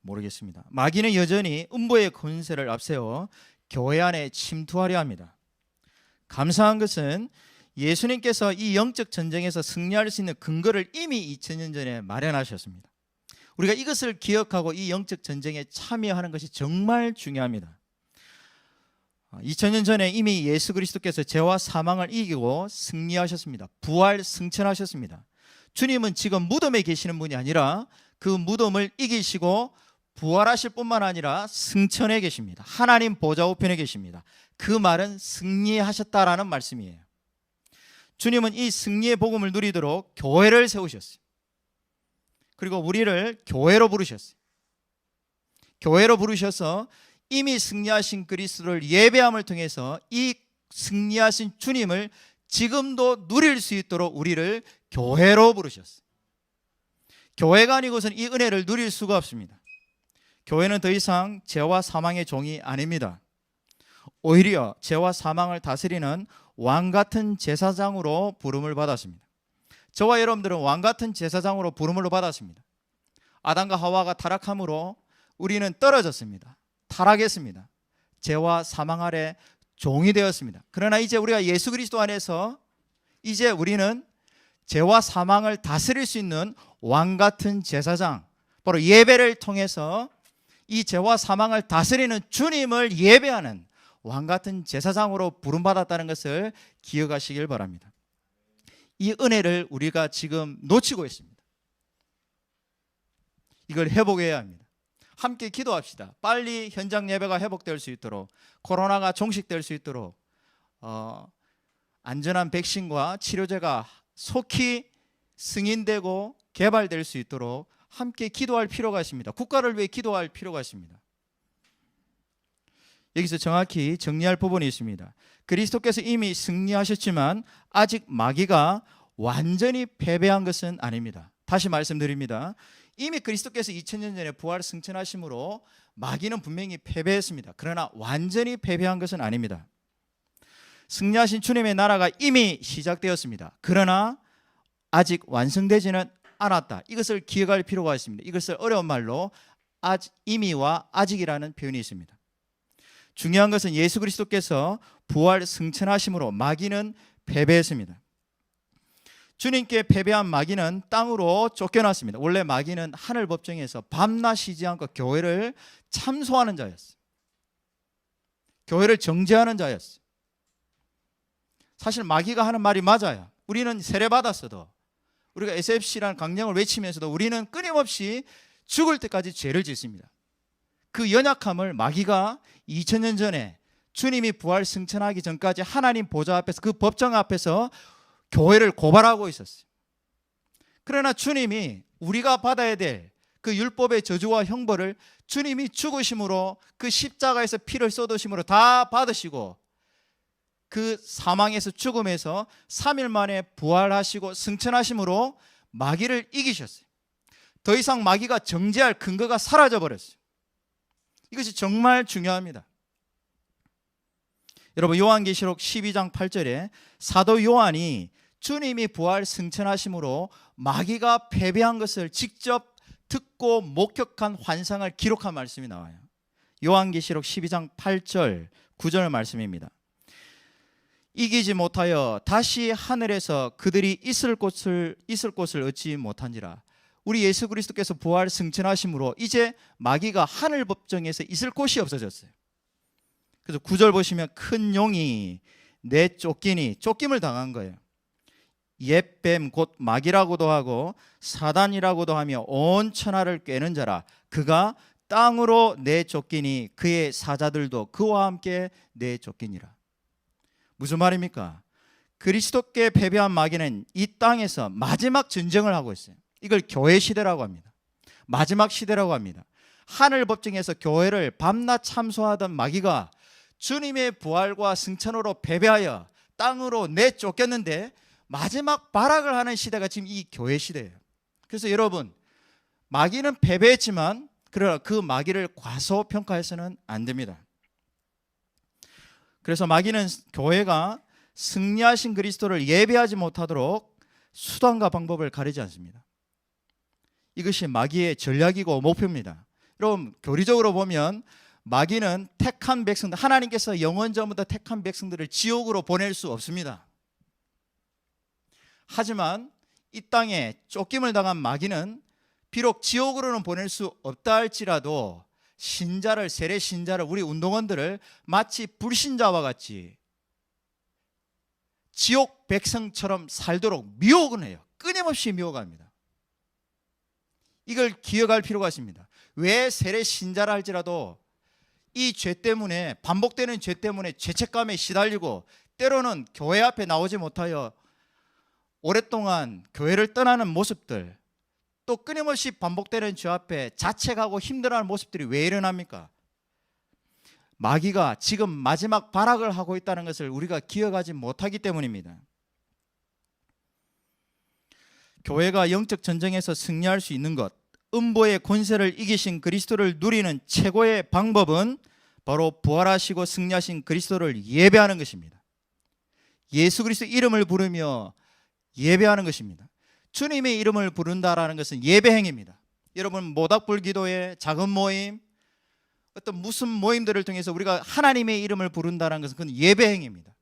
모르겠습니다. 마귀는 여전히 음부의 권세를 앞세워 교회 안에 침투하려 합니다. 감사한 것은 예수님께서 이 영적 전쟁에서 승리할 수 있는 근거를 이미 2000년 전에 마련하셨습니다. 우리가 이것을 기억하고 이 영적 전쟁에 참여하는 것이 정말 중요합니다. 2000년 전에 이미 예수 그리스도께서 죄와 사망을 이기고 승리하셨습니다. 부활 승천하셨습니다. 주님은 지금 무덤에 계시는 분이 아니라 그 무덤을 이기시고 부활하실 뿐만 아니라 승천해 계십니다. 하나님 보좌 우편에 계십니다. 그 말은 승리하셨다라는 말씀이에요. 주님은 이 승리의 복음을 누리도록 교회를 세우셨어요. 그리고 우리를 교회로 부르셨어요. 교회로 부르셔서 이미 승리하신 그리스도를 예배함을 통해서 이 승리하신 주님을 지금도 누릴 수 있도록 우리를 교회로 부르셨어요. 교회가 아니고서는 이 은혜를 누릴 수가 없습니다. 교회는 더 이상 죄와 사망의 종이 아닙니다. 오히려 죄와 사망을 다스리는 왕같은 제사장으로 부름을 받았습니다. 저와 여러분들은 왕같은 제사장으로 부름을 받았습니다. 아담과 하와가 타락함으로 우리는 떨어졌습니다. 타락했습니다. 죄와 사망 아래 종이 되었습니다. 그러나 이제 우리가 예수 그리스도 안에서 이제 우리는 죄와 사망을 다스릴 수 있는 왕같은 제사장, 바로 예배를 통해서 이 죄와 사망을 다스리는 주님을 예배하는 왕같은 제사장으로 부름받았다는 것을 기억하시길 바랍니다. 이 은혜를 우리가 지금 놓치고 있습니다. 이걸 회복해야 합니다. 함께 기도합시다. 빨리 현장 예배가 회복될 수 있도록, 코로나가 종식될 수 있도록 안전한 백신과 치료제가 속히 승인되고 개발될 수 있도록 함께 기도할 필요가 있습니다. 국가를 위해 기도할 필요가 있습니다. 여기서 정확히 정리할 부분이 있습니다. 그리스도께서 이미 승리하셨지만 아직 마귀가 완전히 패배한 것은 아닙니다. 다시 말씀드립니다. 이미 그리스도께서 2000년 전에 부활 승천하심으로 마귀는 분명히 패배했습니다. 그러나 완전히 패배한 것은 아닙니다. 승리하신 주님의 나라가 이미 시작되었습니다. 그러나 아직 완성되지는 않았다. 이것을 기억할 필요가 있습니다. 이것을 어려운 말로 이미와 아직이라는 표현이 있습니다. 중요한 것은 예수 그리스도께서 부활 승천하심으로 마귀는 패배했습니다. 주님께 패배한 마귀는 땅으로 쫓겨났습니다. 원래 마귀는 하늘 법정에서 밤낮 쉬지 않고 교회를 참소하는 자였어요. 교회를 정죄하는 자였어요. 사실 마귀가 하는 말이 맞아요. 우리는 세례받았어도, 우리가 SFC라는 강령을 외치면서도 우리는 끊임없이 죽을 때까지 죄를 짓습니다. 그 연약함을 마귀가 2000년 전에 주님이 부활 승천하기 전까지 하나님 보좌 앞에서, 그 법정 앞에서 교회를 고발하고 있었어요. 그러나 주님이 우리가 받아야 될 그 율법의 저주와 형벌을 주님이 죽으심으로 그 십자가에서 피를 쏟으심으로 다 받으시고 그 사망에서 죽음에서 3일 만에 부활하시고 승천하심으로 마귀를 이기셨어요. 더 이상 마귀가 정죄할 근거가 사라져 버렸어요. 이것이 정말 중요합니다. 여러분, 요한계시록 12장 8절에 사도 요한이 주님이 부활 승천하심으로 마귀가 패배한 것을 직접 듣고 목격한 환상을 기록한 말씀이 나와요. 요한계시록 12장 8절 9절 말씀입니다. 이기지 못하여 다시 하늘에서 그들이 있을 곳을 얻지 못한지라. 우리 예수 그리스도께서 부활 승천하심으로 이제 마귀가 하늘 법정에서 있을 곳이 없어졌어요. 그래서 9절 보시면 큰 용이 쫓김을 당한 거예요. 옛뱀 곧 마귀라고도 하고 사단이라고도 하며 온 천하를 꿰는 자라. 그가 땅으로 내쫓기니 그의 사자들도 그와 함께 내쫓기니라. 무슨 말입니까? 그리스도께 패배한 마귀는 이 땅에서 마지막 전쟁을 하고 있어요. 이걸 교회 시대라고 합니다. 마지막 시대라고 합니다. 하늘 법정에서 교회를 밤낮 참소하던 마귀가 주님의 부활과 승천으로 패배하여 땅으로 내쫓겼는데 마지막 발악을 하는 시대가 지금 이 교회 시대예요. 그래서 여러분, 마귀는 패배했지만 그러나 그 마귀를 과소평가해서는 안 됩니다. 그래서 마귀는 교회가 승리하신 그리스도를 예배하지 못하도록 수단과 방법을 가리지 않습니다. 이것이 마귀의 전략이고 목표입니다. 여러분, 교리적으로 보면 마귀는 택한 백성들, 하나님께서 영원 전부터 택한 백성들을 지옥으로 보낼 수 없습니다. 하지만 이 땅에 쫓김을 당한 마귀는 비록 지옥으로는 보낼 수 없다 할지라도 세례 신자를, 우리 운동원들을 마치 불신자와 같이 지옥 백성처럼 살도록 미혹을 해요. 끊임없이 미혹합니다. 이걸 기억할 필요가 있습니다. 왜 세례 신자라 할지라도 이 죄 때문에, 반복되는 죄 때문에 죄책감에 시달리고 때로는 교회 앞에 나오지 못하여 오랫동안 교회를 떠나는 모습들, 또 끊임없이 반복되는 죄 앞에 자책하고 힘들어하는 모습들이 왜 일어납니까? 마귀가 지금 마지막 발악을 하고 있다는 것을 우리가 기억하지 못하기 때문입니다. 교회가 영적 전쟁에서 승리할 수 있는 것, 음보의 권세를 이기신 그리스도를 누리는 최고의 방법은 바로 부활하시고 승리하신 그리스도를 예배하는 것입니다. 예수 그리스도 이름을 부르며 예배하는 것입니다. 주님의 이름을 부른다라는 것은 예배 행위입니다. 여러분, 모닥불 기도회, 작은 모임, 어떤 무슨 모임들을 통해서 우리가 하나님의 이름을 부른다는 것은 그건 예배 행위입니다.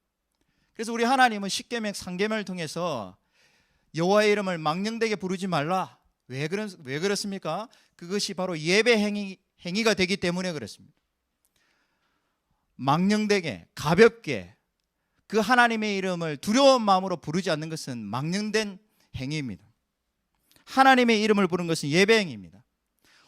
그래서 우리 하나님은 십계명, 상계명을 통해서 여호와의 이름을 망령되게 부르지 말라. 왜 그렇습니까? 그것이 바로 예배 행위가 되기 때문에 그렇습니다. 망령되게, 가볍게 그 하나님의 이름을 두려운 마음으로 부르지 않는 것은 망령된 행위입니다. 하나님의 이름을 부르는 것은 예배 행위입니다.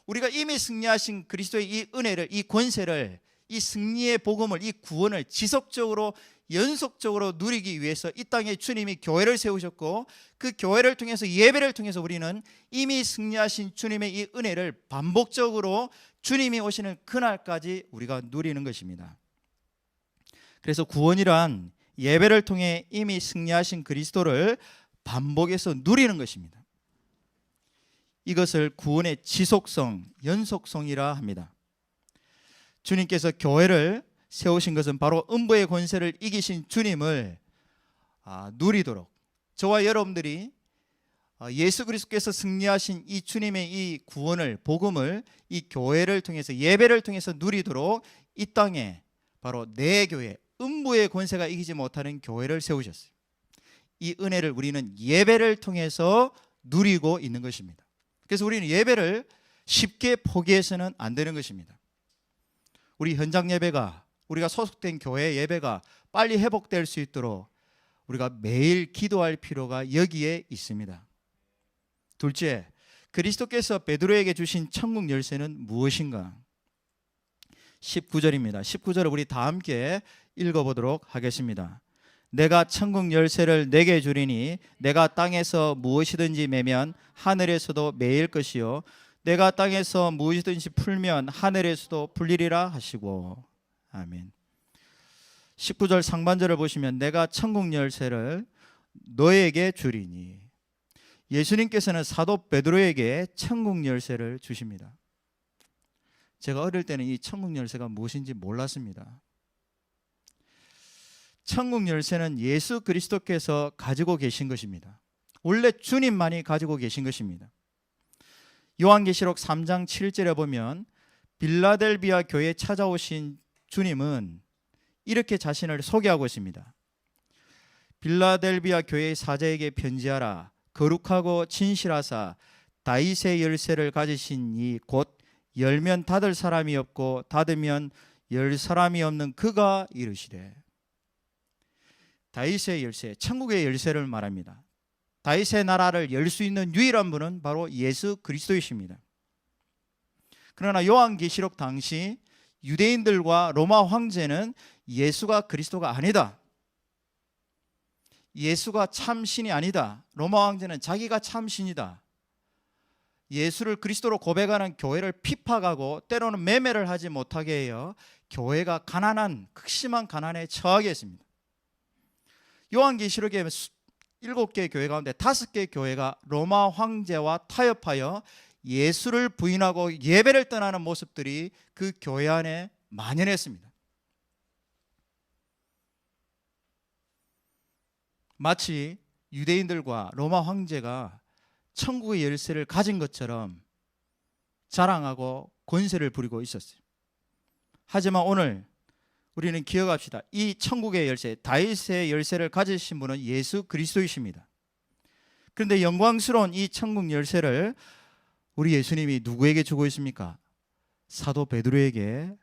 우리가 이미 승리하신 그리스도의 이 은혜를, 이 권세를, 이 승리의 복음을, 이 구원을 지속적으로 연속적으로 누리기 위해서 이 땅에 주님이 교회를 세우셨고, 그 교회를 통해서, 예배를 통해서 우리는 이미 승리하신 주님의 이 은혜를 반복적으로 주님이 오시는 그날까지 우리가 누리는 것입니다. 그래서 구원이란 예배를 통해 이미 승리하신 그리스도를 반복해서 누리는 것입니다. 이것을 구원의 지속성, 연속성이라 합니다. 주님께서 교회를 세우신 것은 바로 음부의 권세를 이기신 주님을 누리도록, 저와 여러분들이 예수 그리스도께서 승리하신 이 주님의 이 구원을, 복음을 이 교회를 통해서, 예배를 통해서 누리도록 이 땅에 바로 내 교회, 음부의 권세가 이기지 못하는 교회를 세우셨어요. 이 은혜를 우리는 예배를 통해서 누리고 있는 것입니다. 그래서 우리는 예배를 쉽게 포기해서는 안 되는 것입니다. 우리 현장 예배가, 우리가 소속된 교회 예배가 빨리 회복될 수 있도록 우리가 매일 기도할 필요가 여기에 있습니다. 둘째, 그리스도께서 베드로에게 주신 천국 열쇠는 무엇인가? 19절입니다. 19절을 우리 다 함께 읽어보도록 하겠습니다. 내가 천국 열쇠를 내게 주리니 내가 땅에서 무엇이든지 매면 하늘에서도 매일 것이요 내가 땅에서 무엇이든지 풀면 하늘에서도 풀리리라 하시고. 아멘. 19절 상반절을 보시면 내가 천국 열쇠를 너에게 주리니, 예수님께서는 사도 베드로에게 천국 열쇠를 주십니다. 제가 어릴 때는 이 천국 열쇠가 무엇인지 몰랐습니다. 천국 열쇠는 예수 그리스도께서 가지고 계신 것입니다. 원래 주님만이 가지고 계신 것입니다. 요한계시록 3장 7절에 보면 빌라델비아 교회에 찾아오신 주님은 이렇게 자신을 소개하고 있습니다. 빌라델비아 교회의 사자에게 편지하라. 거룩하고 진실하사 다윗의 열쇠를 가지신 이 곧 열면 닫을 사람이 없고 닫으면 열 사람이 없는 그가 이르시되. 다윗의 열쇠, 천국의 열쇠를 말합니다. 다윗의 나라를 열 수 있는 유일한 분은 바로 예수 그리스도이십니다. 그러나 요한계시록 당시 유대인들과 로마 황제는 예수가 그리스도가 아니다, 예수가 참신이 아니다, 로마 황제는 자기가 참신이다, 예수를 그리스도로 고백하는 교회를 핍박하고 때로는 매매를 하지 못하게 해요 교회가 가난한, 극심한 가난에 처하게 했습니다. 요한계시록에 7개 교회 가운데 5개 교회가 로마 황제와 타협하여 예수를 부인하고 예배를 떠나는 모습들이 그 교회 안에 만연했습니다. 마치 유대인들과 로마 황제가 천국의 열쇠를 가진 것처럼 자랑하고 권세를 부리고 있었어요. 하지만 오늘 우리는 기억합시다. 이 천국의 열쇠, 다윗의 열쇠를 가지신 분은 예수 그리스도이십니다. 그런데 영광스러운 이 천국 열쇠를 우리 예수님이 누구에게 주고 있습니까? 사도 베드로에게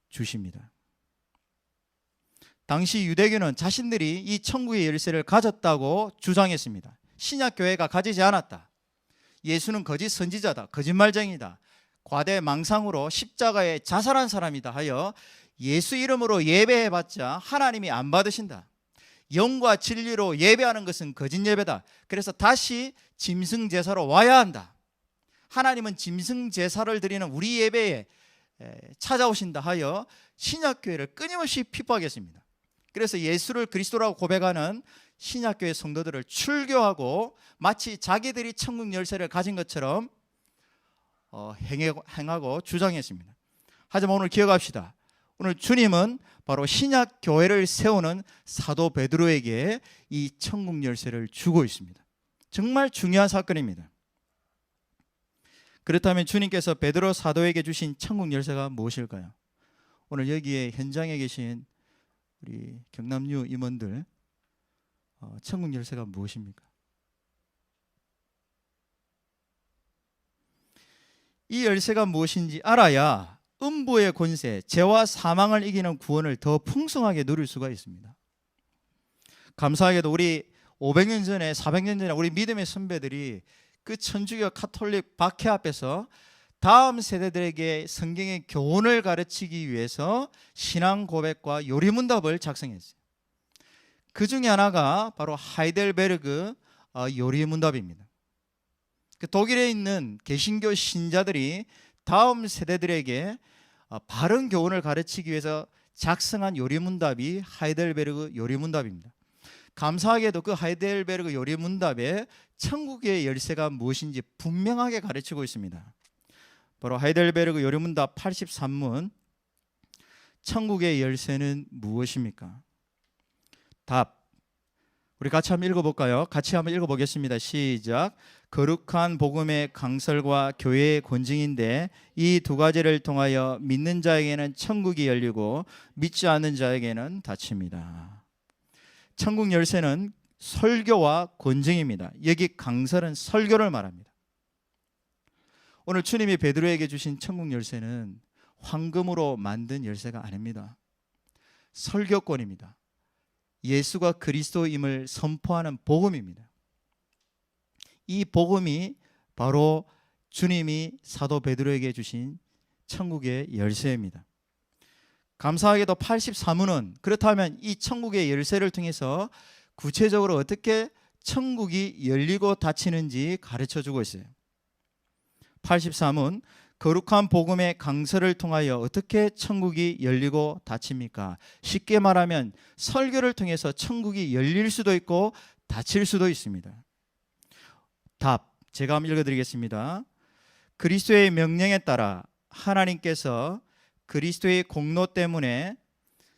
주십니다. 당시 유대교는 자신들이 이 천국의 열쇠를 가졌다고 주장했습니다. 신약교회가 가지지 않았다. 예수는 거짓 선지자다, 거짓말쟁이다, 과대망상으로 십자가에 자살한 사람이다 하여 예수 이름으로 예배해봤자 하나님이 안 받으신다. 영과 진리로 예배하는 것은 거짓 예배다. 그래서 다시 짐승제사로 와야 한다. 하나님은 짐승제사를 드리는 우리 예배에 찾아오신다 하여 신약교회를 끊임없이 핍박했습니다. 그래서 예수를 그리스도라고 고백하는 신약교회 성도들을 출교하고 마치 자기들이 천국 열쇠를 가진 것처럼 행하고 주장했습니다. 하지만 오늘 기억합시다. 오늘 주님은 바로 신약교회를 세우는 사도 베드로에게 이 천국 열쇠를 주고 있습니다. 정말 중요한 사건입니다. 그렇다면 주님께서 베드로 사도에게 주신 천국 열쇠가 무엇일까요? 오늘 여기에 현장에 계신 우리 경남유 임원들, 천국 열쇠가 무엇입니까? 이 열쇠가 무엇인지 알아야 음부의 권세, 죄와 사망을 이기는 구원을 더 풍성하게 누릴 수가 있습니다. 감사하게도 우리 500년 전에 400년 전에 우리 믿음의 선배들이 그 천주교 카톨릭 박해 앞에서 다음 세대들에게 성경의 교훈을 가르치기 위해서 신앙 고백과 요리문답을 작성했어요. 그 중에 하나가 바로 하이델베르그 요리문답입니다. 독일에 있는 개신교 신자들이 다음 세대들에게 바른 교훈을 가르치기 위해서 작성한 요리문답이 하이델베르그 요리문답입니다. 감사하게도 그 하이델베르그 요리문답에 천국의 열쇠가 무엇인지 분명하게 가르치고 있습니다. 바로 하이델베르그 요리문답 83문, 천국의 열쇠는 무엇입니까? 답. 우리 같이 한번 읽어볼까요? 같이 한번 읽어보겠습니다. 시작. 거룩한 복음의 강설과 교회의 권징인데 이 두 가지를 통하여 믿는 자에게는 천국이 열리고 믿지 않는 자에게는 닫힙니다. 천국 열쇠는 설교와 권징입니다. 여기 강설은 설교를 말합니다. 오늘 주님이 베드로에게 주신 천국 열쇠는 황금으로 만든 열쇠가 아닙니다. 설교권입니다. 예수가 그리스도임을 선포하는 복음입니다. 이 복음이 바로 주님이 사도 베드로에게 주신 천국의 열쇠입니다. 감사하게도 83문은 그렇다면 이 천국의 열쇠를 통해서 구체적으로 어떻게 천국이 열리고 닫히는지 가르쳐 주고 있어요. 83문 거룩한 복음의 강서를 통하여 어떻게 천국이 열리고 닫힙니까? 쉽게 말하면 설교를 통해서 천국이 열릴 수도 있고 닫힐 수도 있습니다. 답, 제가 한번 읽어드리겠습니다. 그리스도의 명령에 따라 하나님께서 그리스도의 공로 때문에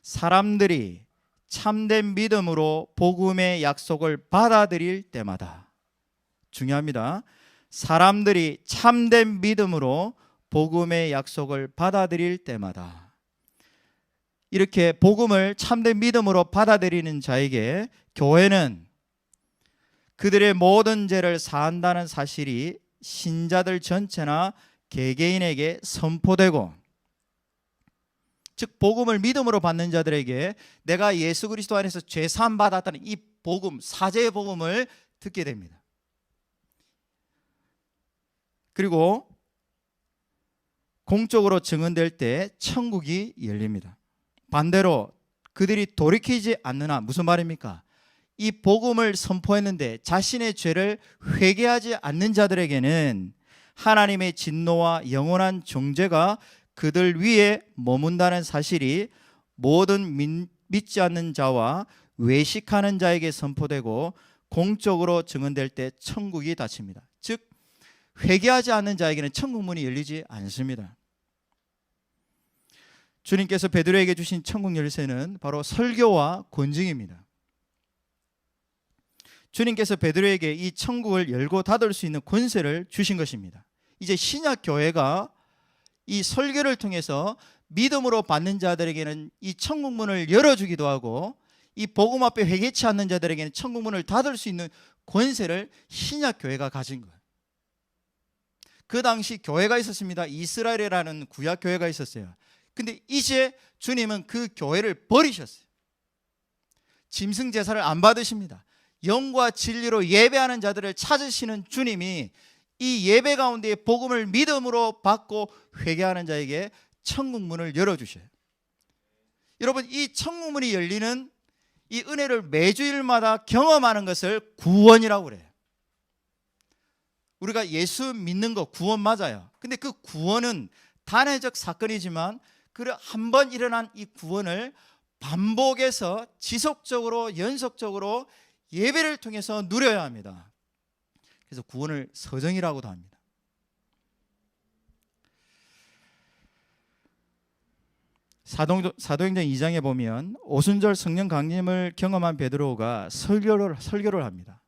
사람들이 참된 믿음으로 복음의 약속을 받아들일 때마다, 중요합니다. 사람들이 참된 믿음으로 복음의 약속을 받아들일 때마다, 이렇게 복음을 참된 믿음으로 받아들이는 자에게 교회는 그들의 모든 죄를 사한다는 사실이 신자들 전체나 개개인에게 선포되고, 즉 복음을 믿음으로 받는 자들에게 내가 예수 그리스도 안에서 죄 사함 받았다는 이 복음, 사죄의 복음을 듣게 됩니다. 그리고 공적으로 증언될 때 천국이 열립니다. 반대로 그들이 돌이키지 않는 한, 무슨 말입니까? 이 복음을 선포했는데 자신의 죄를 회개하지 않는 자들에게는 하나님의 진노와 영원한 정죄가 그들 위에 머문다는 사실이 모든 믿지 않는 자와 외식하는 자에게 선포되고 공적으로 증언될 때 천국이 닫힙니다. 즉 회개하지 않는 자에게는 천국 문이 열리지 않습니다. 주님께서 베드로에게 주신 천국 열쇠는 바로 설교와 권징입니다. 주님께서 베드로에게 이 천국을 열고 닫을 수 있는 권세를 주신 것입니다. 이제 신약 교회가 이 설교를 통해서 믿음으로 받는 자들에게는 이 천국 문을 열어주기도 하고, 이 복음 앞에 회개치 않는 자들에게는 천국 문을 닫을 수 있는 권세를 신약 교회가 가진 거예요. 그 당시 교회가 있었습니다. 이스라엘이라는 구약 교회가 있었어요. 근데 이제 주님은 그 교회를 버리셨어요. 짐승 제사를 안 받으십니다. 영과 진리로 예배하는 자들을 찾으시는 주님이 이 예배 가운데 복음을 믿음으로 받고 회개하는 자에게 천국 문을 열어주셔요. 여러분, 이 천국 문이 열리는 이 은혜를 매주일마다 경험하는 것을 구원이라고 그래요. 우리가 예수 믿는 거 구원 맞아요. 근데 그 구원은 단회적 사건이지만 그 한 번 일어난 이 구원을 반복해서 지속적으로 연속적으로 예배를 통해서 누려야 합니다. 그래서 구원을 서정이라고도 합니다. 사도행전 2장에 보면 오순절 성령 강림을 경험한 베드로가 설교를 합니다.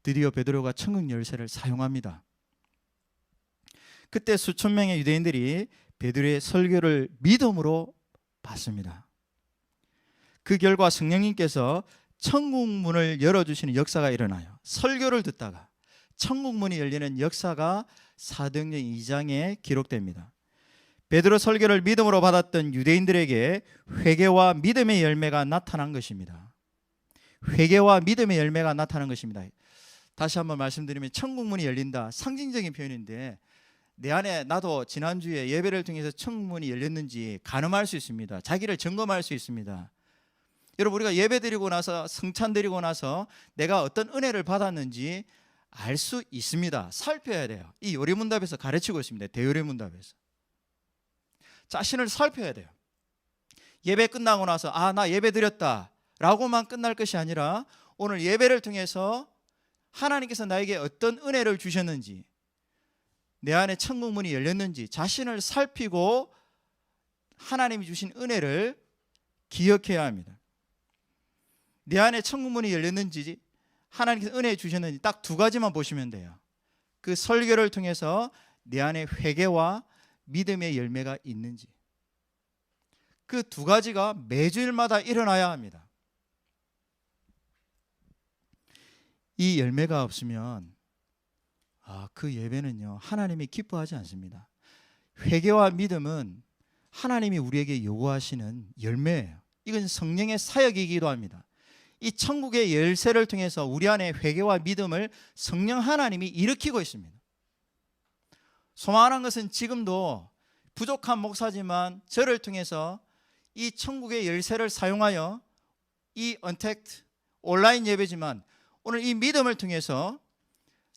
드디어 베드로가 천국 열쇠를 사용합니다. 그때 수천 명의 유대인들이 베드로의 설교를 믿음으로 받습니다. 그 결과 성령님께서 천국 문을 열어주시는 역사가 일어나요. 설교를 듣다가 천국 문이 열리는 역사가 사도행전 2장에 기록됩니다. 베드로 설교를 믿음으로 받았던 유대인들에게 회개와 믿음의 열매가 나타난 것입니다. 회개와 믿음의 열매가 나타난 것입니다. 다시 한번 말씀드리면 천국 문이 열린다, 상징적인 표현인데 내 안에 나도 지난주에 예배를 통해서 천국 문이 열렸는지 가늠할 수 있습니다. 자기를 점검할 수 있습니다. 여러분, 우리가 예배 드리고 나서 성찬 드리고 나서 내가 어떤 은혜를 받았는지 알 수 있습니다. 살펴야 돼요. 이 요리문답에서 가르치고 있습니다. 대요리문답에서 자신을 살펴야 돼요. 예배 끝나고 나서 나 예배 드렸다 라고만 끝날 것이 아니라 오늘 예배를 통해서 하나님께서 나에게 어떤 은혜를 주셨는지, 내 안에 천국 문이 열렸는지 자신을 살피고 하나님이 주신 은혜를 기억해야 합니다. 내 안에 천국 문이 열렸는지, 하나님께서 은혜 주셨는지 딱 두 가지만 보시면 돼요. 그 설교를 통해서 내 안에 회개와 믿음의 열매가 있는지, 그 두 가지가 매주일마다 일어나야 합니다. 이 열매가 없으면 그 예배는요 하나님이 기뻐하지 않습니다. 회개와 믿음은 하나님이 우리에게 요구하시는 열매예요. 이건 성령의 사역이기도 합니다. 이 천국의 열쇠를 통해서 우리 안에 회개와 믿음을 성령 하나님이 일으키고 있습니다. 소망하는 것은 지금도 부족한 목사지만 저를 통해서 이 천국의 열쇠를 사용하여 이 언택트 온라인 예배지만 오늘 이 믿음을 통해서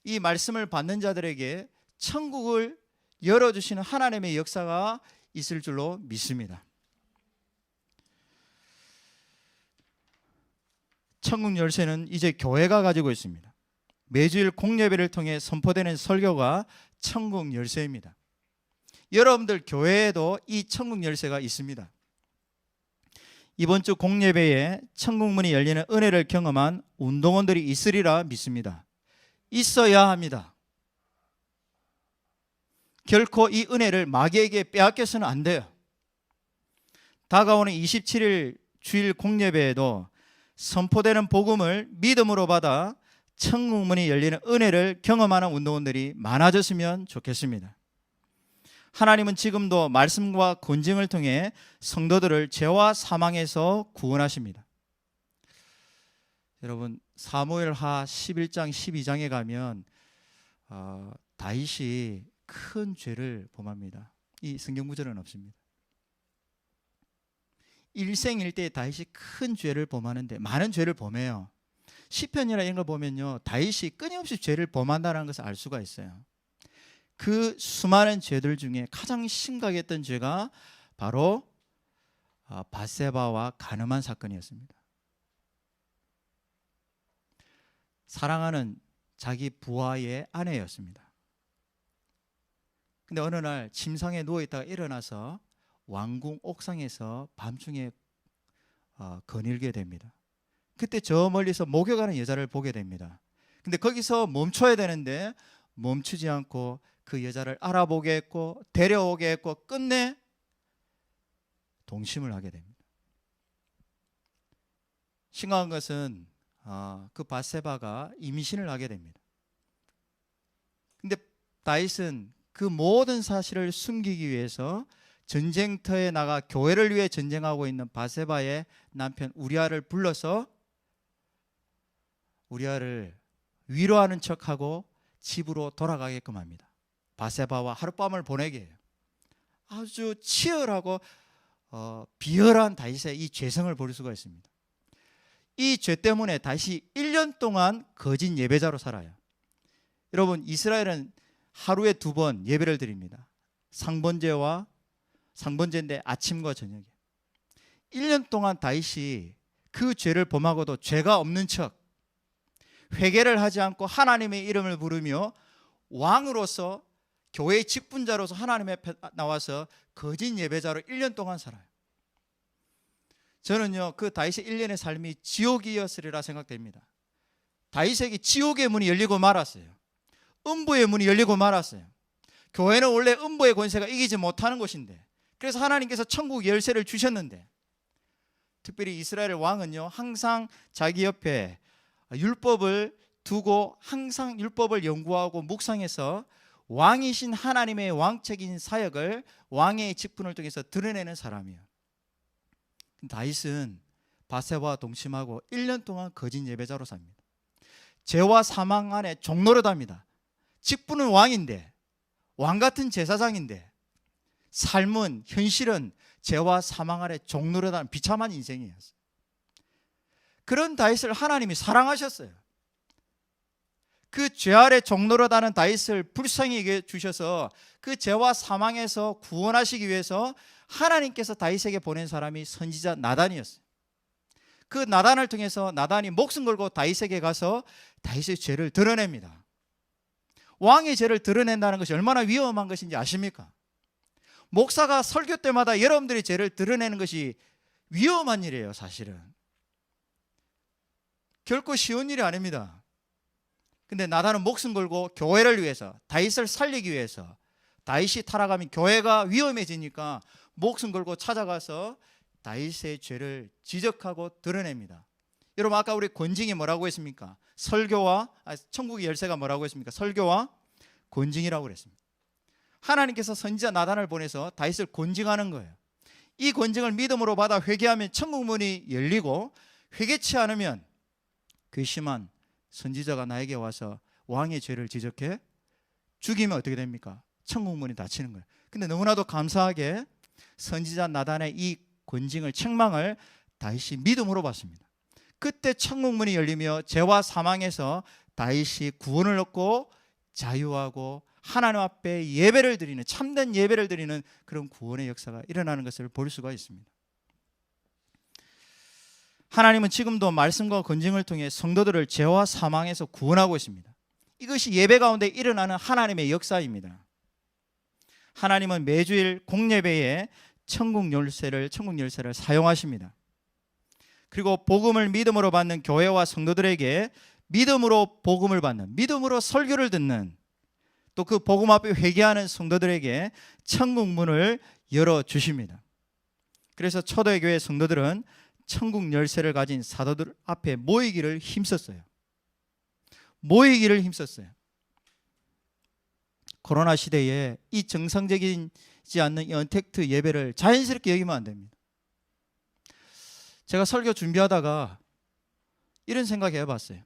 이 말씀을 받는 자들에게 천국을 열어주시는 하나님의 역사가 있을 줄로 믿습니다. 천국 열쇠는 이제 교회가 가지고 있습니다. 매주일 공예배를 통해 선포되는 설교가 천국 열쇠입니다. 여러분들 교회에도 이 천국 열쇠가 있습니다. 이번 주 공예배에 천국 문이 열리는 은혜를 경험한 운동원들이 있으리라 믿습니다. 있어야 합니다. 결코 이 은혜를 마귀에게 빼앗겨서는 안 돼요. 다가오는 27일 주일 공예배에도 선포되는 복음을 믿음으로 받아 천국 문이 열리는 은혜를 경험하는 운동원들이 많아졌으면 좋겠습니다. 하나님은 지금도 말씀과 권징을 통해 성도들을 죄와 사망에서 구원하십니다. 여러분 사무엘하 11장 12장에 가면 다윗이 큰 죄를 범합니다. 이 성경 구절은 없습니다. 일생일대에 다윗이 큰 죄를 범하는데 많은 죄를 범해요. 시편이나 이런 거 보면요, 다윗이 끊임없이 죄를 범한다는 것을 알 수가 있어요. 그 수많은 죄들 중에 가장 심각했던 죄가 바로 밧세바와 간음한 사건이었습니다. 사랑하는 자기 부하의 아내였습니다. 근데 어느 날 침상에 누워있다가 일어나서 왕궁 옥상에서 밤중에 거닐게 됩니다. 그때 저 멀리서 목욕하는 여자를 보게 됩니다. 근데 거기서 멈춰야 되는데 멈추지 않고 그 여자를 알아보게 했고 데려오게 했고 끝내 동침을 하게 됩니다. 심각한 것은 그 밧세바가 임신을 하게 됩니다. 근데 다윗은 그 모든 사실을 숨기기 위해서 전쟁터에 나가 교회를 위해 전쟁하고 있는 밧세바의 남편 우리아를 불러서 우리아를 위로하는 척하고 집으로 돌아가게끔 합니다. 밧세바와 하룻밤을 보내게 해요. 아주 치열하고 비열한 다윗의 이 죄성을 볼 수가 있습니다. 이 죄 때문에 다윗이 1년 동안 거짓 예배자로 살아요. 여러분 이스라엘은 하루에 2번 예배를 드립니다. 상번제인데 아침과 저녁에 1년 동안 다윗이 그 죄를 범하고도 죄가 없는 척 회개를 하지 않고 하나님의 이름을 부르며 왕으로서 교회의 직분자로서 하나님 앞에 나와서 거짓 예배자로 1년 동안 살아요. 저는요 그 다윗의 1년의 삶이 지옥이었으리라 생각됩니다. 다윗에게 지옥의 문이 열리고 말았어요. 음부의 문이 열리고 말았어요. 교회는 원래 음부의 권세가 이기지 못하는 곳인데 그래서 하나님께서 천국 열쇠를 주셨는데 특별히 이스라엘 왕은요 항상 자기 옆에 율법을 두고 항상 율법을 연구하고 묵상해서 왕이신 하나님의 왕책인 사역을 왕의 직분을 통해서 드러내는 사람이에요. 다윗은 밧세바와 동침하고 1년 동안 거짓 예배자로 삽니다. 죄와 사망 안에 종노릇합니다. 직분은 왕인데 왕 같은 제사장인데 삶은 현실은 죄와 사망 아래 종노릇하는 비참한 인생이었어요. 그런 다윗을 하나님이 사랑하셨어요. 그 죄 아래 종노릇하는 다윗을 불쌍히 여겨 주셔서 그 죄와 사망에서 구원하시기 위해서 하나님께서 다윗에게 보낸 사람이 선지자 나단이었어요. 그 나단을 통해서 나단이 목숨 걸고 다윗에게 가서 다윗의 죄를 드러냅니다. 왕의 죄를 드러낸다는 것이 얼마나 위험한 것인지 아십니까? 목사가 설교 때마다 여러분들의 죄를 드러내는 것이 위험한 일이에요. 사실은 결코 쉬운 일이 아닙니다. 근데 나단은 목숨 걸고 교회를 위해서 다윗을 살리기 위해서 다윗이 타락하면 교회가 위험해지니까 목숨 걸고 찾아가서 다윗의 죄를 지적하고 드러냅니다. 여러분 아까 우리 권징이 뭐라고 했습니까? 천국의 열쇠가 뭐라고 했습니까? 설교와 권징이라고 그랬습니다. 하나님께서 선지자 나단을 보내서 다윗을 권징하는 거예요. 이 권징을 믿음으로 받아 회개하면 천국 문이 열리고 회개치 않으면 괘씸한 선지자가 나에게 와서 왕의 죄를 지적해 죽이면 어떻게 됩니까? 천국 문이 닫히는 거예요. 근데 너무나도 감사하게 선지자 나단의 이 권징을 책망을 다윗이 믿음으로 받습니다. 그때 천국문이 열리며 죄와 사망에서 다윗이 구원을 얻고 자유하고 하나님 앞에 예배를 드리는, 참된 예배를 드리는 그런 구원의 역사가 일어나는 것을 볼 수가 있습니다. 하나님은 지금도 말씀과 권징을 통해 성도들을 죄와 사망에서 구원하고 있습니다. 이것이 예배 가운데 일어나는 하나님의 역사입니다. 하나님은 매주일 공예배에 천국 열쇠를 사용하십니다. 그리고 복음을 믿음으로 받는 교회와 성도들에게 믿음으로 복음을 받는, 믿음으로 설교를 듣는, 또 그 복음 앞에 회개하는 성도들에게 천국 문을 열어주십니다. 그래서 초대 교회 성도들은 천국 열쇠를 가진 사도들 앞에 모이기를 힘썼어요. 코로나 시대에 이 정상적이지 않는 이 언택트 예배를 자연스럽게 여기면 안 됩니다. 제가 설교 준비하다가 이런 생각 해봤어요.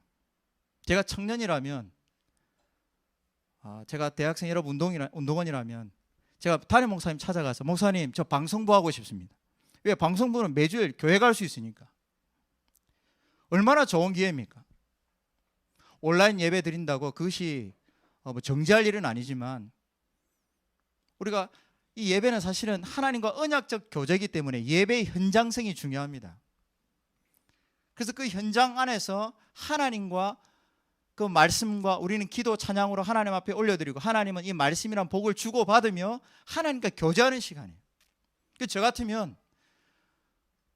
제가 청년이라면, 제가 대학생 여러분 운동원이라면 제가 담임 목사님 찾아가서 목사님 저 방송부 하고 싶습니다. 왜? 방송부는 매주일 교회 갈 수 있으니까. 얼마나 좋은 기회입니까? 온라인 예배 드린다고 그것이 뭐 정지할 일은 아니지만 우리가 이 예배는 사실은 하나님과 언약적 교제이기 때문에 예배의 현장성이 중요합니다. 그래서 그 현장 안에서 하나님과 그 말씀과 우리는 기도 찬양으로 하나님 앞에 올려드리고 하나님은 이 말씀이란 복을 주고받으며 하나님과 교제하는 시간이에요. 저 같으면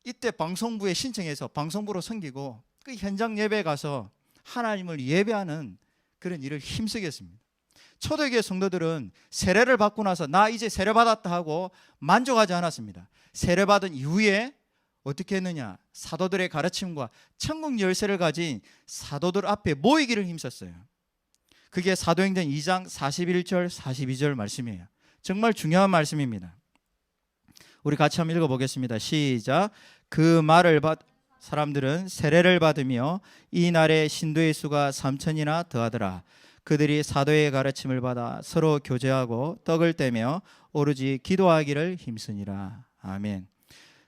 이때 방송부에 신청해서 방송부로 섬기고 그 현장 예배에 가서 하나님을 예배하는 그런 일을 힘쓰겠습니다. 초대교회 성도들은 세례를 받고 나서 나 이제 세례 받았다 하고 만족하지 않았습니다. 세례 받은 이후에 어떻게 했느냐? 사도들의 가르침과 천국 열쇠를 가진 사도들 앞에 모이기를 힘썼어요. 그게 사도행전 2장 41절 42절 말씀이에요. 정말 중요한 말씀입니다. 우리 같이 한번 읽어보겠습니다. 시작. 그 말을 사람들은 세례를 받으며 이 날에 신도의 수가 3,000이나 더하더라. 그들이 사도의 가르침을 받아 서로 교제하고 떡을 떼며 오로지 기도하기를 힘쓰니라. 아멘.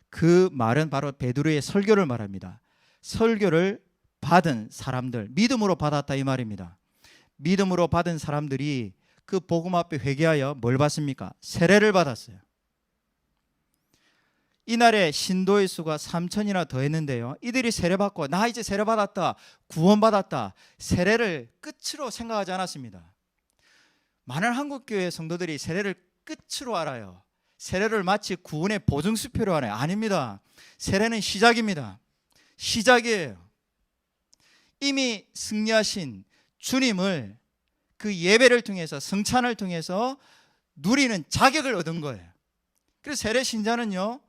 그 말은 바로 베드로의 설교를 말합니다. 설교를 받은 사람들, 믿음으로 받았다 이 말입니다. 믿음으로 받은 사람들이 그 복음 앞에 회개하여 뭘 받습니까? 세례를 받았어요. 이날에 신도의 수가 3,000이나 더했는데요, 이들이 세례받고 나 이제 세례받았다, 구원받았다, 세례를 끝으로 생각하지 않았습니다. 많은 한국교회 성도들이 세례를 끝으로 알아요. 세례를 마치 구원의 보증수표로 하나요? 아닙니다. 세례는 시작입니다. 시작이에요. 이미 승리하신 주님을 그 예배를 통해서, 성찬을 통해서 누리는 자격을 얻은 거예요. 그래서 세례 신자는요,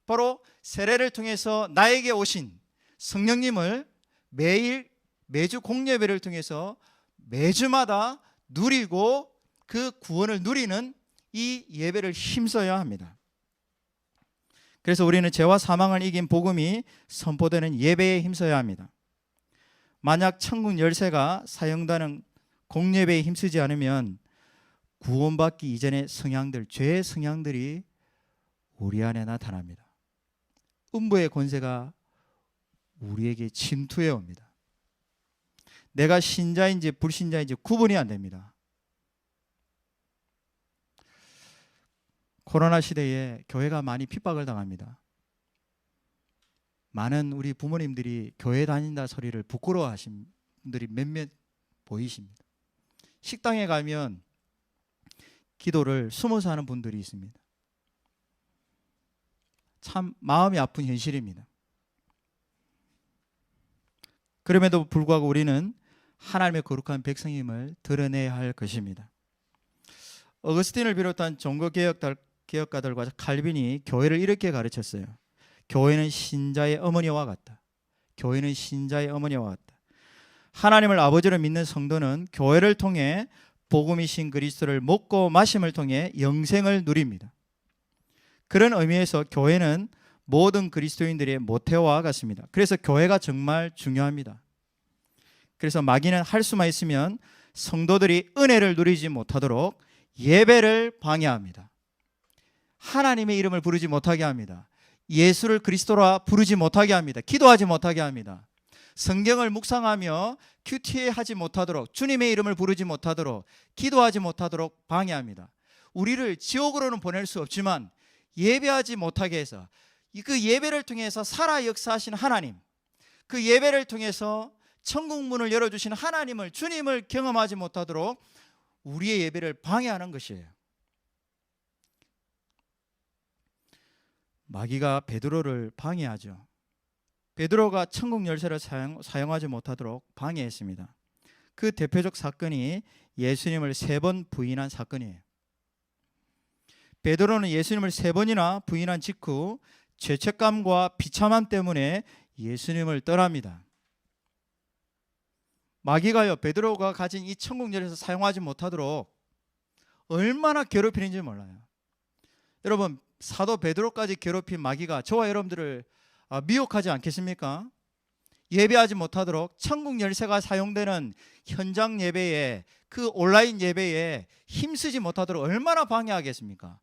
바로 세례를 통해서 나에게 오신 성령님을 매주 공예배를 통해서 매주마다 누리고 그 구원을 누리는 이 예배를 힘써야 합니다. 그래서 우리는 죄와 사망을 이긴 복음이 선포되는 예배에 힘써야 합니다. 만약 천국 열쇠가 사용되는 공예배에 힘쓰지 않으면 구원받기 이전의 성향들, 죄의 성향들이 우리 안에 나타납니다. 음부의 권세가 우리에게 침투해 옵니다. 내가 신자인지 불신자인지 구분이 안 됩니다. 코로나 시대에 교회가 많이 핍박을 당합니다. 많은 우리 부모님들이 교회 다닌다 소리를 부끄러워하신 분들이 몇몇 보이십니다. 식당에 가면 기도를 숨어서 하는 분들이 있습니다. 참 마음이 아픈 현실입니다. 그럼에도 불구하고 우리는 하나님의 거룩한 백성임을 드러내야 할 것입니다. 어거스틴을 비롯한 종교 개혁가들과 칼빈이 교회를 이렇게 가르쳤어요. 교회는 신자의 어머니와 같다. 교회는 신자의 어머니와 같다. 하나님을 아버지로 믿는 성도는 교회를 통해 복음이신 그리스도를 먹고 마심을 통해 영생을 누립니다. 그런 의미에서 교회는 모든 그리스도인들의 모태와 같습니다. 그래서 교회가 정말 중요합니다. 그래서 마귀는 할 수만 있으면 성도들이 은혜를 누리지 못하도록 예배를 방해합니다. 하나님의 이름을 부르지 못하게 합니다. 예수를 그리스도라 부르지 못하게 합니다. 기도하지 못하게 합니다. 성경을 묵상하며 큐티하지 못하도록, 주님의 이름을 부르지 못하도록, 기도하지 못하도록 방해합니다. 우리를 지옥으로는 보낼 수 없지만 예배하지 못하게 해서, 그 예배를 통해서 살아 역사하신 하나님, 그 예배를 통해서 천국 문을 열어주신 하나님을, 주님을 경험하지 못하도록 우리의 예배를 방해하는 것이에요. 마귀가 베드로를 방해하죠. 베드로가 천국 열쇠를 사용하지 못하도록 방해했습니다. 그 대표적 사건이 예수님을 3번 부인한 사건이에요. 베드로는 예수님을 3번이나 부인한 직후 죄책감과 비참함 때문에 예수님을 떠납니다. 마귀가요, 베드로가 가진 이 천국 열쇠를 사용하지 못하도록 얼마나 괴롭히는지 몰라요. 여러분, 사도 베드로까지 괴롭힌 마귀가 저와 여러분들을 미혹하지 않겠습니까? 예배하지 못하도록, 천국 열쇠가 사용되는 현장 예배에, 그 온라인 예배에 힘쓰지 못하도록 얼마나 방해하겠습니까?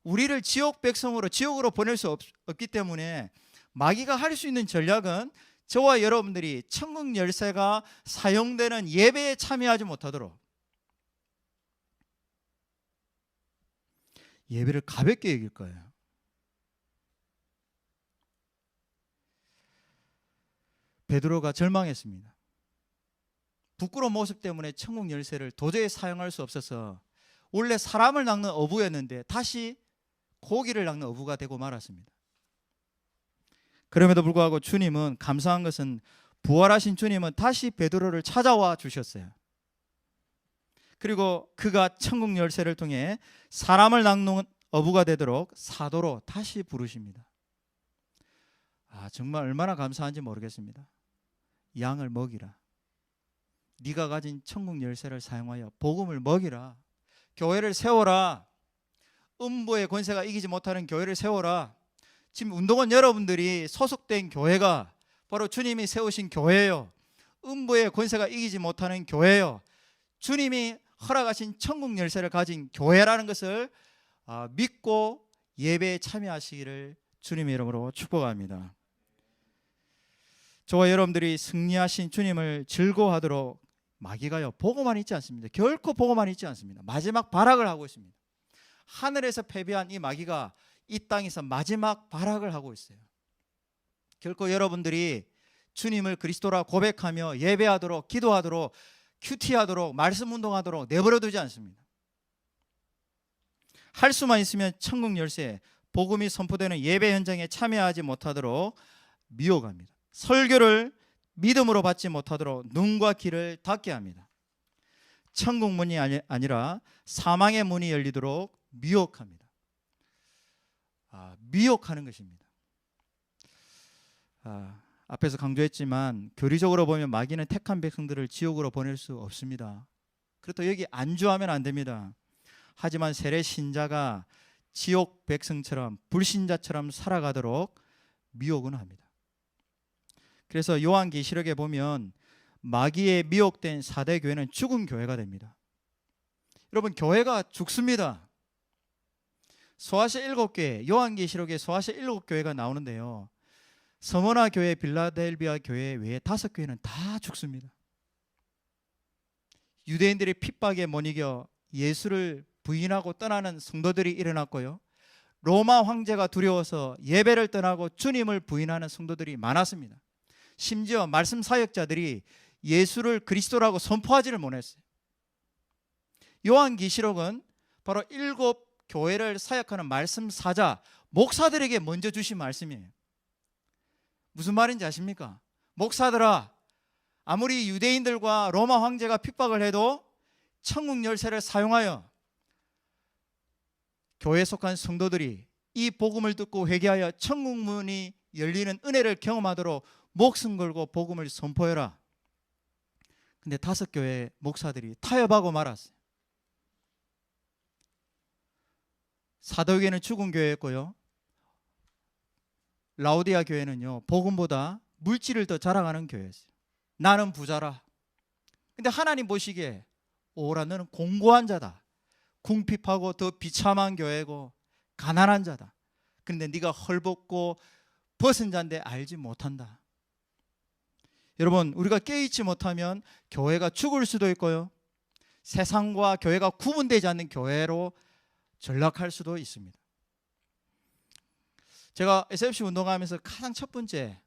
우리를 지옥 백성으로, 지옥으로 보낼 수 없기 때문에 마귀가 할 수 있는 전략은 저와 여러분들이 천국 열쇠가 사용되는 예배에 참여하지 못하도록, 예배를 가볍게 여길 거예요. 베드로가 절망했습니다. 부끄러운 모습 때문에 천국 열쇠를 도저히 사용할 수 없어서 원래 사람을 낚는 어부였는데 다시 고기를 낚는 어부가 되고 말았습니다. 그럼에도 불구하고 주님은, 감사한 것은 부활하신 주님은 다시 베드로를 찾아와 주셨어요. 그리고 그가 천국 열쇠를 통해 사람을 낚는 어부가 되도록 사도로 다시 부르십니다. 정말 얼마나 감사한지 모르겠습니다. 양을 먹이라. 네가 가진 천국 열쇠를 사용하여 복음을 먹이라. 교회를 세워라. 음부의 권세가 이기지 못하는 교회를 세워라. 지금 운동원 여러분들이 소속된 교회가 바로 주님이 세우신 교회예요. 음부의 권세가 이기지 못하는 교회예요. 주님이 허락하신 천국 열쇠를 가진 교회라는 것을 믿고 예배에 참여하시기를 주님의 이름으로 축복합니다. 저와 여러분들이 승리하신 주님을 즐거워하도록 마귀가요, 보고만 있지 않습니다. 결코 보고만 있지 않습니다. 마지막 발악을 하고 있습니다. 하늘에서 패배한 이 마귀가 이 땅에서 마지막 발악을 하고 있어요. 결코 여러분들이 주님을 그리스도라 고백하며 예배하도록, 기도하도록, 큐티하도록, 말씀 운동하도록 내버려 두지 않습니다. 할 수만 있으면 천국 열쇠, 복음이 선포되는 예배 현장에 참여하지 못하도록 미혹합니다. 설교를 믿음으로 받지 못하도록 눈과 귀를 닫게 합니다. 천국 문이 아니라 사망의 문이 열리도록 미혹합니다. 미혹하는 것입니다. 앞에서 강조했지만 교리적으로 보면 마귀는 택한 백성들을 지옥으로 보낼 수 없습니다. 그렇다고 여기 안주하면 안 됩니다. 하지만 세례 신자가 지옥 백성처럼, 불신자처럼 살아가도록 미혹은 합니다. 그래서 요한계시록에 보면 마귀에 미혹된 4대 교회는 죽은 교회가 됩니다. 여러분, 교회가 죽습니다. 소아시 7교회, 요한계시록에 소아시 7교회가 나오는데요, 서머나 교회, 빌라델비아 교회 외에 5교회는 다 죽습니다. 유대인들의 핍박에 못 이겨 예수를 부인하고 떠나는 성도들이 일어났고요, 로마 황제가 두려워서 예배를 떠나고 주님을 부인하는 성도들이 많았습니다. 심지어 말씀 사역자들이 예수를 그리스도라고 선포하지를 못했어요. 요한계시록은 바로 7 교회를 사역하는 말씀 사자, 목사들에게 먼저 주신 말씀이에요. 무슨 말인지 아십니까? 목사들아, 아무리 유대인들과 로마 황제가 핍박을 해도 천국 열쇠를 사용하여 교회에 속한 성도들이 이 복음을 듣고 회개하여 천국 문이 열리는 은혜를 경험하도록 목숨 걸고 복음을 선포해라. 근데 5교회 목사들이 타협하고 말았어요. 사도교회는 죽은 교회였고요, 라오디아 교회는요, 복음보다 물질을 더 자랑하는 교회였어요. 나는 부자라. 근데 하나님 보시기에 오라, 너는 공고한 자다, 궁핍하고 더 비참한 교회고 가난한 자다, 그런데 네가 헐벗고 벗은 자인데 알지 못한다. 여러분, 우리가 깨닫지 못하면 교회가 죽을 수도 있고요, 세상과 교회가 구분되지 않는 교회로 전락할 수도 있습니다. 제가 SFC 운동하면서 가장 첫 번째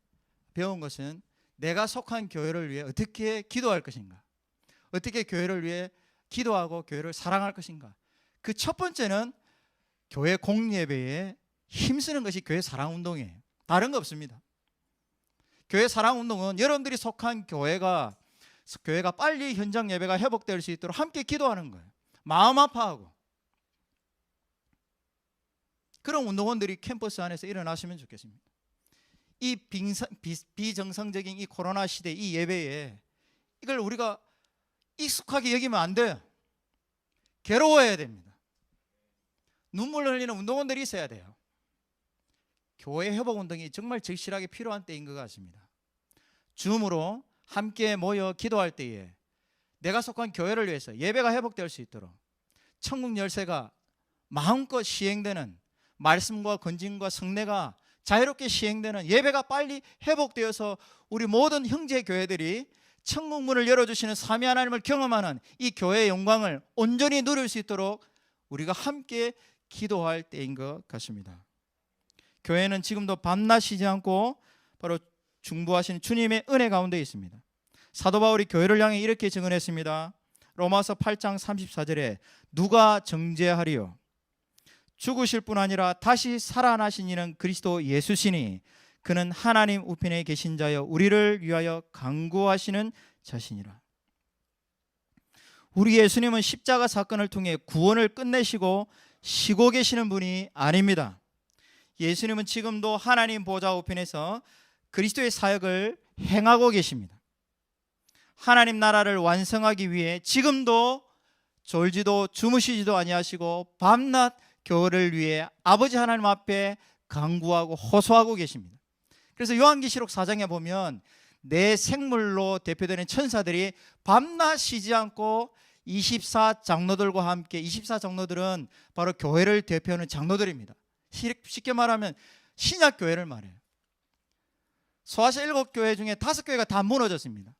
배운 것은 내가 속한 교회를 위해 어떻게 기도할 것인가, 어떻게 교회를 위해 기도하고 교회를 사랑할 것인가. 그 첫 번째는 교회 공예배에 힘쓰는 것이 교회 사랑 운동이에요. 다른 거 없습니다. 교회 사랑 운동은 여러분들이 속한 교회가 빨리 현장 예배가 회복될 수 있도록 함께 기도하는 거예요. 마음 아파하고. 그런 운동원들이 캠퍼스 안에서 일어나시면 좋겠습니다. 이 비정상적인 이 코로나 시대 이 예배에 이걸 우리가 익숙하게 여기면 안 돼요. 괴로워해야 됩니다. 눈물 흘리는 운동원들이 있어야 돼요. 교회 회복 운동이 정말 절실하게 필요한 때인 것 같습니다. 줌으로 함께 모여 기도할 때에 내가 속한 교회를 위해서 예배가 회복될 수 있도록 천국 열쇠가 마음껏 시행되는, 말씀과 건진과 성례가 자유롭게 시행되는 예배가 빨리 회복되어서 우리 모든 형제 교회들이 천국 문을 열어주시는 삼위 하나님을 경험하는 이 교회의 영광을 온전히 누릴 수 있도록 우리가 함께 기도할 때인 것 같습니다. 교회는 지금도 밤낮 쉬지 않고 바로 중보하시는 주님의 은혜 가운데 있습니다. 사도 바울이 교회를 향해 이렇게 증언했습니다. 로마서 8장 34절에 누가 정죄하리요? 죽으실 뿐 아니라 다시 살아나신 이는 그리스도 예수시니 그는 하나님 우편에 계신 자여 우리를 위하여 간구하시는 자시니라. 우리 예수님은 십자가 사건을 통해 구원을 끝내시고 쉬고 계시는 분이 아닙니다. 예수님은 지금도 하나님 보좌 우편에서 그리스도의 사역을 행하고 계십니다. 하나님 나라를 완성하기 위해 지금도 졸지도 주무시지도 아니하시고 밤낮 교회를 위해 아버지 하나님 앞에 간구하고 호소하고 계십니다. 그래서 요한계시록 4장에 보면 내 생물로 대표되는 천사들이 밤낮 쉬지 않고 24장로들과 함께, 24장로들은 바로 교회를 대표하는 장로들입니다. 쉽게 말하면 신약 교회를 말해요. 소아시 7교회 중에 5교회가 다 무너졌습니다.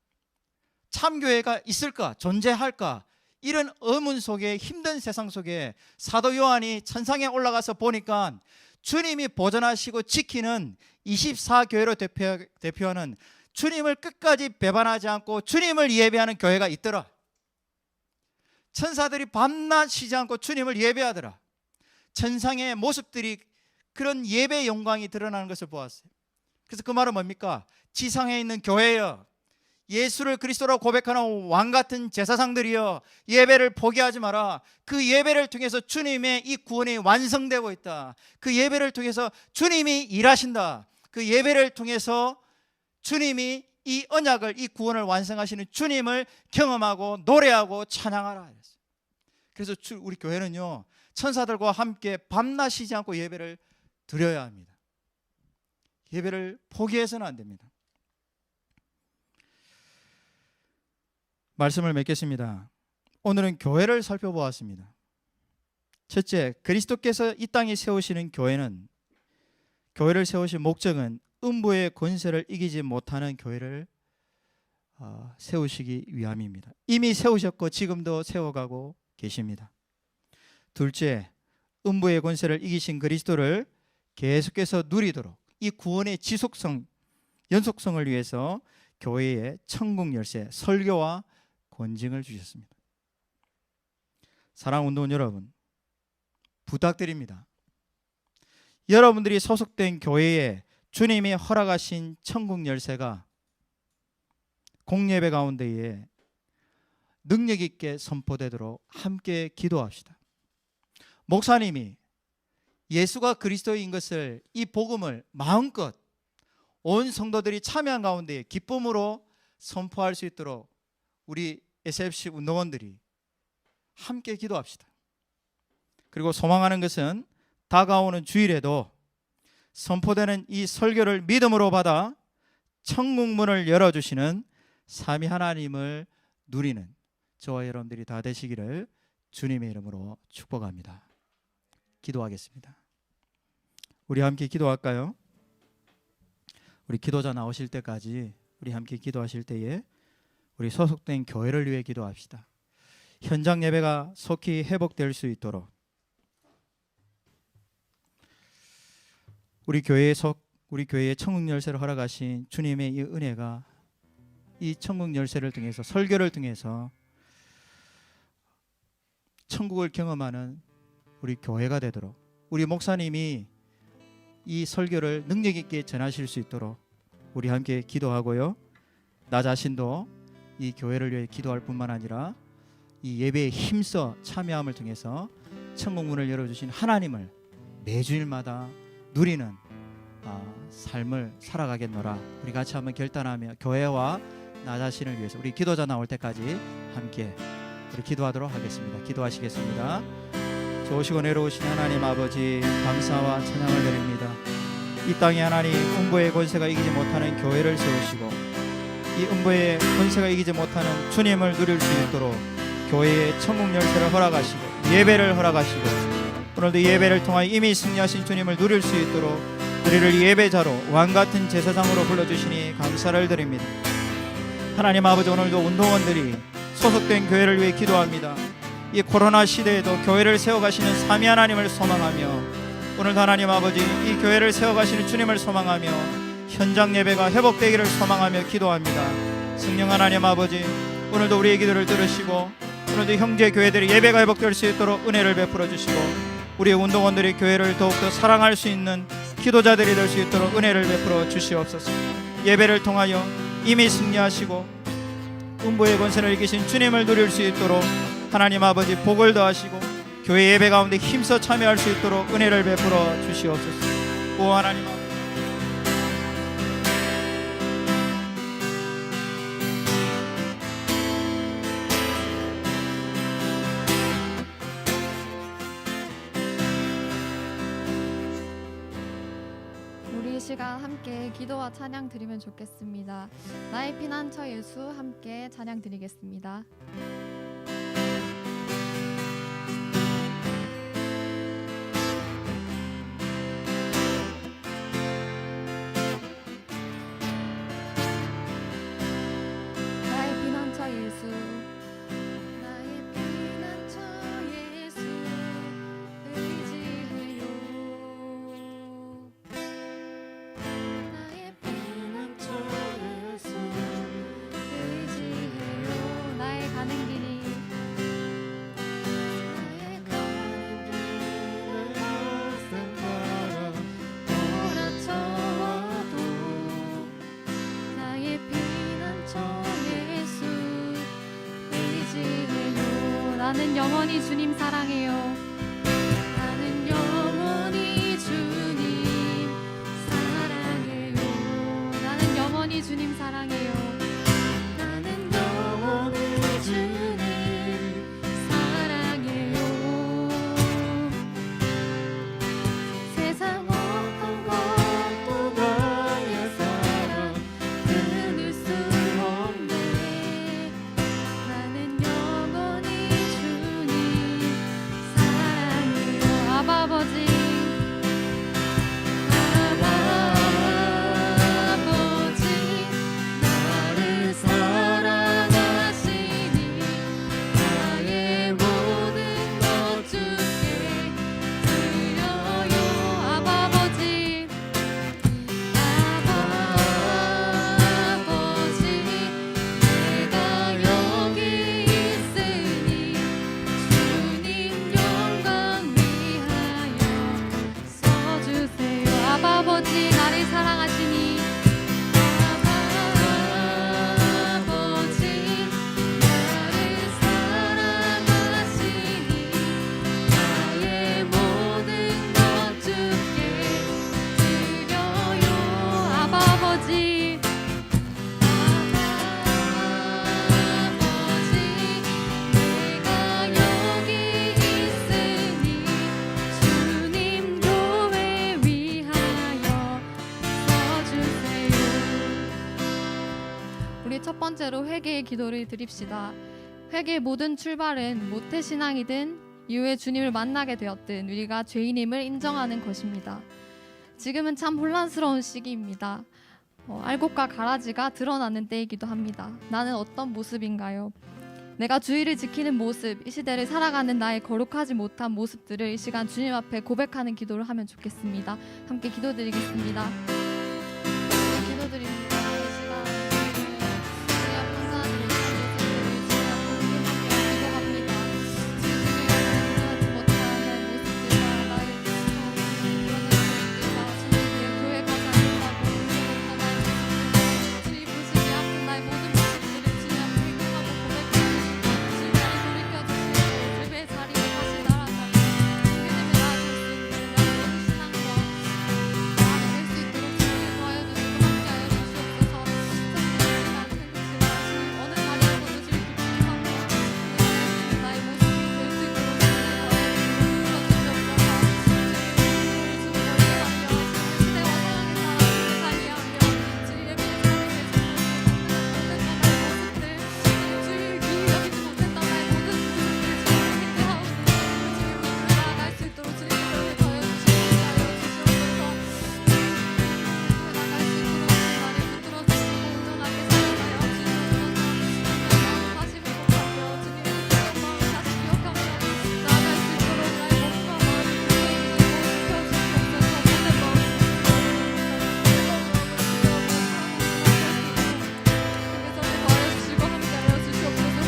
참교회가 있을까? 존재할까? 이런 의문 속에, 힘든 세상 속에 사도 요한이 천상에 올라가서 보니까 주님이 보존하시고 지키는 24교회로 대표하는 주님을 끝까지 배반하지 않고 주님을 예배하는 교회가 있더라. 천사들이 밤낮 쉬지 않고 주님을 예배하더라. 천상의 모습들이, 그런 예배의 영광이 드러나는 것을 보았어요. 그래서 그 말은 뭡니까? 지상에 있는 교회여, 예수를 그리스도라고 고백하는 왕같은 제사장들이여, 예배를 포기하지 마라. 그 예배를 통해서 주님의 이 구원이 완성되고 있다. 그 예배를 통해서 주님이 일하신다. 그 예배를 통해서 주님이 이 언약을, 이 구원을 완성하시는 주님을 경험하고 노래하고 찬양하라. 그래서 우리 교회는요, 천사들과 함께 밤낮 쉬지 않고 예배를 드려야 합니다. 예배를 포기해서는 안 됩니다. 말씀을 맺겠습니다. 오늘은 교회를 살펴보았습니다. 첫째, 그리스도께서 이 땅에 세우시는 교회를 세우신 목적은 음부의 권세를 이기지 못하는 교회를 세우시기 위함입니다. 이미 세우셨고 지금도 세워가고 계십니다. 둘째, 음부의 권세를 이기신 그리스도를 계속해서 누리도록 이 구원의 지속성, 연속성을 위해서 교회에 천국 열쇠, 설교와 권징을 주셨습니다. 사랑하는 운동원 여러분, 부탁드립니다. 여러분들이 소속된 교회에 주님이 허락하신 천국 열쇠가 공예배 가운데에 능력 있게 선포되도록 함께 기도합시다. 목사님이 예수가 그리스도인 것을, 이 복음을 마음껏 온 성도들이 참여한 가운데 기쁨으로 선포할 수 있도록 우리 SFC 운동원들이 함께 기도합시다. 그리고 소망하는 것은 다가오는 주일에도 선포되는 이 설교를 믿음으로 받아 천국 문을 열어주시는 삼위 하나님을 누리는 저와 여러분들이 다 되시기를 주님의 이름으로 축복합니다. 기도하겠습니다. 우리 함께 기도할까요? 우리 기도자 나오실 때까지 우리 함께 기도하실 때에 우리 소속된 교회를 위해 기도합시다. 현장 예배가 속히 회복될 수 있도록 우리 교회에 천국 열쇠를 허락하신 주님의 이 은혜가 이 천국 열쇠를 통해서 설교를 통해서 천국을 경험하는 우리 교회가 되도록 우리 목사님이 이 설교를 능력 있게 전하실 수 있도록 우리 함께 기도하고요. 나 자신도 이 교회를 위해 기도할 뿐만 아니라 이 예배에 힘써 참여함을 통해서 천국 문을 열어주신 하나님을 매주일마다 누리는 삶을 살아가겠노라. 우리 같이 한번 결단하며 교회와 나 자신을 위해서 우리 기도자 나올 때까지 함께 우리 기도하도록 하겠습니다. 기도하시겠습니다. 좋으시고 내려오신 하나님 아버지, 감사와 찬양을 드립니다. 이 땅에 하나님 음부의 권세가 이기지 못하는 교회를 세우시고 이 음부의 권세가 이기지 못하는 주님을 누릴 수 있도록 교회의 천국 열쇠를 허락하시고 예배를 허락하시고 오늘도 예배를 통하여 이미 승리하신 주님을 누릴 수 있도록 우리를 예배자로 왕같은 제사장으로 불러주시니 감사를 드립니다. 하나님 아버지, 오늘도 운동원들이 소속된 교회를 위해 기도합니다. 이 코로나 시대에도 교회를 세워가시는 삼위 하나님을 소망하며 오늘도 하나님 아버지 이 교회를 세워가시는 주님을 소망하며 현장 예배가 회복되기를 소망하며 기도합니다. 성령 하나님 아버지, 오늘도 우리의 기도를 들으시고 오늘도 형제 교회들이 예배가 회복될 수 있도록 은혜를 베풀어 주시고 우리의 운동원들이 교회를 더욱더 사랑할 수 있는 기도자들이 될 수 있도록 은혜를 베풀어 주시옵소서. 예배를 통하여 이미 승리하시고 음부의 권세를 이기신 주님을 누릴 수 있도록 하나님 아버지 복을 더하시고 교회 예배 가운데 힘써 참여할 수 있도록 은혜를 베풀어 주시옵소서. 오 하나님 아버지, 우리 이 시간 함께 기도와 찬양 드리면 좋겠습니다. 나의 피난처 예수 함께 찬양 드리겠습니다. 나의 피난처 예수, 나의 피난처 예수 의지해요. 나의 피난처 예수 의지해요. 나의 가는 길이 나의 가는 길을 어색하라 몰아쳐와도 나의 피난처 예수 의지해요. 나는 영원히 주님 사랑해요. 나는 영원히 주님 사랑해요. 나는 영원히 주님 사랑해요. 나는 영원히 주님 사랑해요. 세상 어떤 것도 나의 사랑 끊을 수 없네. 나는 영원히 주님 사랑해요. 아바 아버지, 나를 사랑하시니 나의 모든 것 주께 드려요. 아바 아버지, 내가 여기 있으니 주님 영광 위하여 서주세요. 아바 아버지, 나를 사랑하시니 아버지, 나를 사랑하시니 나의 모든 것 주께 드려요. 아바 아버지, 내가 여기 있으니 주님 교회 위하여 서주세요. 우리 첫 번째로 회개의 기도를 드립시다. 회개의 모든 출발은 모태신앙이든 이후에 주님을 만나게 되었든 우리가 죄인임을 인정하는 것입니다. 지금은 참 혼란스러운 시기입니다. 알곡과 가라지가 드러나는 때이기도 합니다. 나는 어떤 모습인가요? 내가 주의를 지키는 모습, 이 시대를 살아가는 나의 거룩하지 못한 모습들을 이 시간 주님 앞에 고백하는 기도를 하면 좋겠습니다. 함께 기도드리겠습니다. 기도드립니다. 이 시간 주님 앞에 감사드리고 주님 앞에 기도합니다. 주님을 못하는 모습들과 나의 그런 모습들과 주님의 교회가 잘못하고 주님 보시기에 아픈 나의 모든 모습들을 주님 앞에 회개하고 고백하고 주님 나를 돌이켜주시고 예배의 자리에 다시 나아가 믿음의 나아갈 수 있는 나의 신앙과 나아갈 수 있도록 주님 도와주시고 함께하여 주시옵소서. 성령님만 생각지만 주님 어느 자리에서도 주님 기쁘시하고 나의 모습이 될 수 있도록 주님 도와주시옵소서. 주님 멀리하며 시대와 상황에 따라 달리하며 주님 예배의 자리에 못했던 나의 모습들 주님을 기이 여기지 못했던 나의 모든 모습들 주님을 회개하오니 주님 앞으로 나아갈 수 있도록 주님의 은혜 더해 주시옵소서. 나아갈 수 있도록 주님 안에 붙들어 주시고 온전하게 살아가여 주시옵소서. 다시 회복하며 주님의 뜻과 마음을 다시 기억하며 나아갈 수 있도록 나의 몸과 마음을 지켜주시옵소서. 모든 마음을 주시고 함께하여 주시옵소서.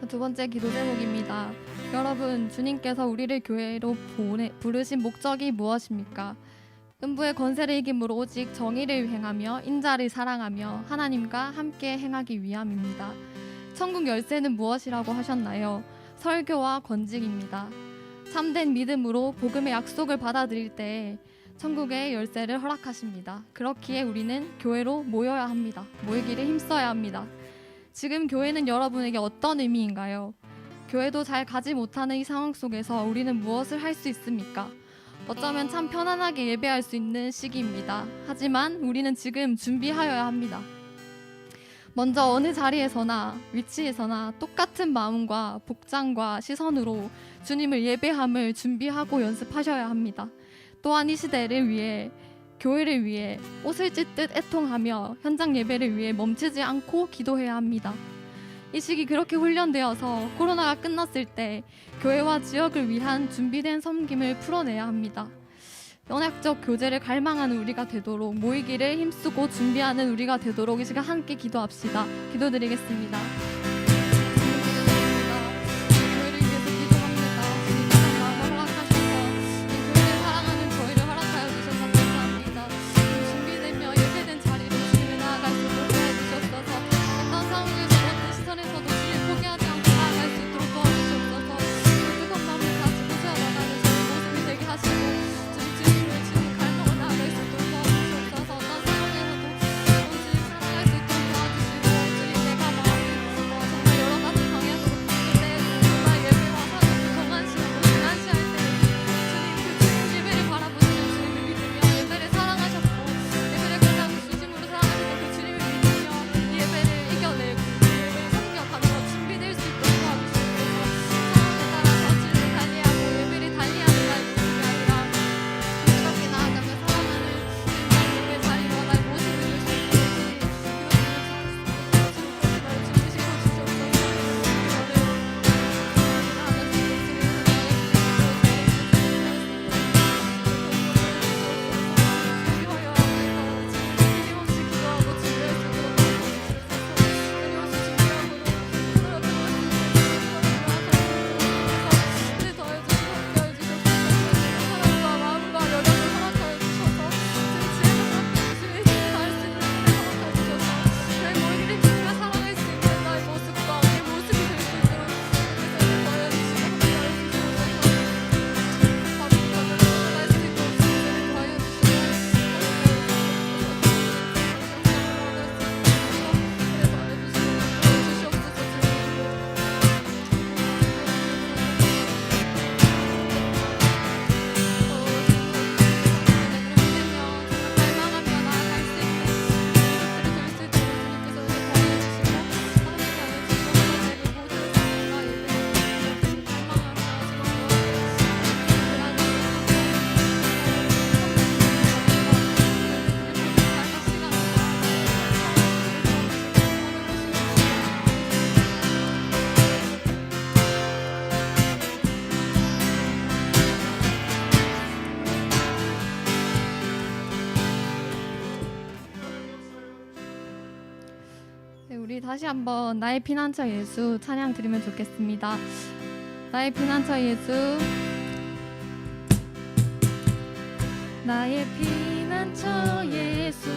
두 번째 기도 제목입니다. 여러분, 주님께서 우리를 교회로 부르신 목적이 무엇입니까? 음부의 권세를 이김으로 오직 정의를 행하며 인자를 사랑하며 하나님과 함께 행하기 위함입니다. 천국 열쇠는 무엇이라고 하셨나요? 설교와 건직입니다. 참된 믿음으로 복음의 약속을 받아들일 때 천국의 열쇠를 허락하십니다. 그렇기에 우리는 교회로 모여야 합니다. 모이기를 힘써야 합니다. 지금 교회는 여러분에게 어떤 의미인가요? 교회도 잘 가지 못하는 이 상황 속에서 우리는 무엇을 할 수 있습니까? 어쩌면 참 편안하게 예배할 수 있는 시기입니다. 하지만 우리는 지금 준비하여야 합니다. 먼저 어느 자리에서나 위치에서나 똑같은 마음과 복장과 시선으로 주님을 예배함을 준비하고 연습하셔야 합니다. 또한 이 시대를 위해 교회를 위해 옷을 찢듯 애통하며 현장 예배를 위해 멈추지 않고 기도해야 합니다. 이 시기 그렇게 훈련되어서 코로나가 끝났을 때 교회와 지역을 위한 준비된 섬김을 풀어내야 합니다. 언약적 교제를 갈망하는 우리가 되도록 모이기를 힘쓰고 준비하는 우리가 되도록 이 시간 함께 기도합시다. 기도드리겠습니다. 교회를 위해서 기도합니다. 주님 마음을 허락하셔서 이 교회를 사랑하는 저희를 허락하여 주셔서 감사합니다. 준비되며 예배된 자리로 주님을 나아갈 수 있도록 도와주시옵소서. 어떤 상황에서 어떤 시선에서도 주님 포기하지 않고 나아갈 수 있도록 도와주시옵소서. 뜨거운 마음을 가지고 세워나가는 저희 모습이 되게 하시고 주님 갈망을 나아갈 수 있도록 도와주시옵소서. 어떤 상황에서도 오직 살아갈 수 있도록 도와주시고 주님 내가 마음이 다시 한번 나의 피난처 예수 찬양 드리면 좋겠습니다. 나의 피난처 예수, 나의 피난처 예수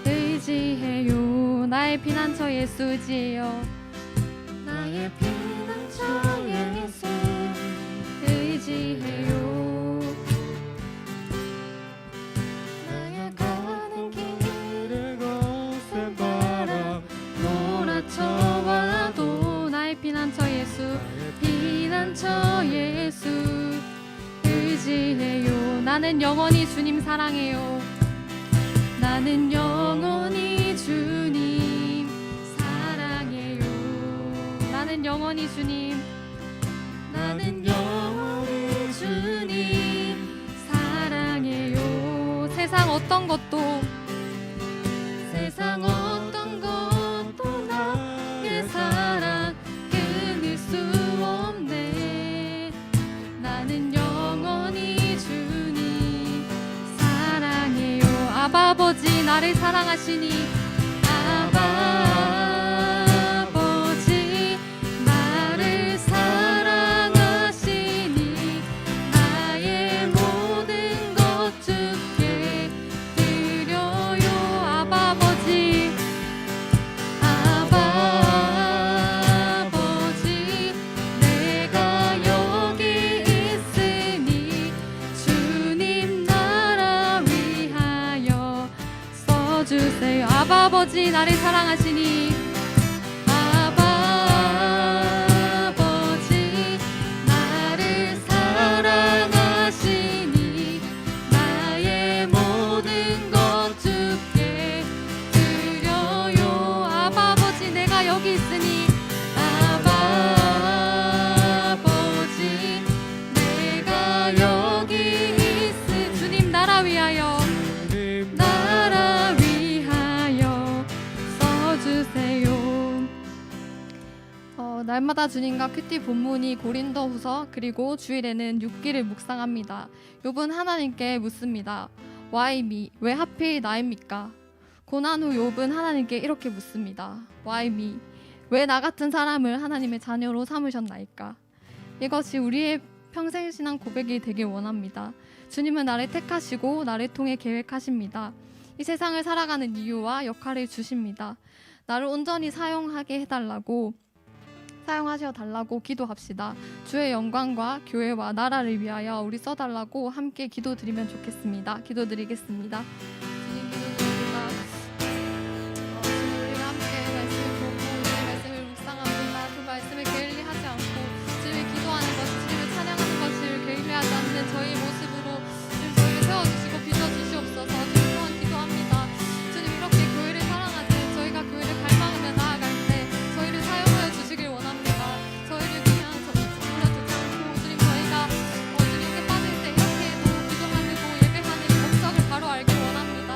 의지해요. 나의 피난처 예수 의지해요. 나의 피난처 예수 의지해요. 나의 가는 길을 거센 바람 몰아쳐와도 나의 피난처 예수, 피난처 예수 의지해요. 나는 영원히 주님 사랑해요. 나는 영원히 주님 사랑해요. 나는 영원히 주님, 나는 영원히 주님 사랑해요. 세상 어떤 것도, 세상 어떤 것도 나의 사랑 끊을 수 없네. 나는 영원히 주님 사랑해요. 아바 아버지 나를 사랑하시니, 아바 아버지 나를 사랑하시니 나의 모든 것 주께 드려요. 아바 아버지, 아바 아버지 내가 여기 있으니 주님 나라 위하여 써주세요. 아바 아버지 나를 사랑하시니, 아바 아버지 나를 사랑하시니 나의 모든 것 주께 드려요. 아바 아버지 내가 여기 있으니, 아바 아버지 내가 여기 있으니 주님 나라 위하여, 나라 위하여 써주세요. 날마다 주님과 큐티 본문이 고린도후서 그리고 주일에는 6기를 묵상합니다. 욥은 하나님께 묻습니다. Why me? 왜 하필 나입니까? 고난 후 욥은 하나님께 이렇게 묻습니다. Why me? 왜 나 같은 사람을 하나님의 자녀로 삼으셨나이까? 이것이 우리의 평생 신앙 고백이 되길 원합니다. 주님은 나를 택하시고 나를 통해 계획하십니다. 이 세상을 살아가는 이유와 역할을 주십니다. 나를 온전히 사용하셔 달라고 기도합시다. 주의 영광과 교회와 나라를 위하여 우리 써달라고 함께 기도드리면 좋겠습니다. 기도드리겠습니다. 주님 기도드립니다. 주님 우리가 함께 말씀을 보고 주의 말씀을 묵상합니다. 그 말씀을 게을리하지 않고 주님을 기도하는 것, 주님을 찬양하는 것을 게을리하지 않는 저희의 모습으로 주님 저희를 세워주시고 빚어주시옵소서. 주님 또한 기도합니다. 주님 이렇게 교회를 사랑하듯 저희가 교회를 갈망하며 나아갈 때 저희를 사용하여 주시길 원합니다. 저희를 그냥 버려두지 않고 주님 저희가 주님께 빠질 때 이렇게도 기도하고 예배하는 목적을 바로 알길 원합니다.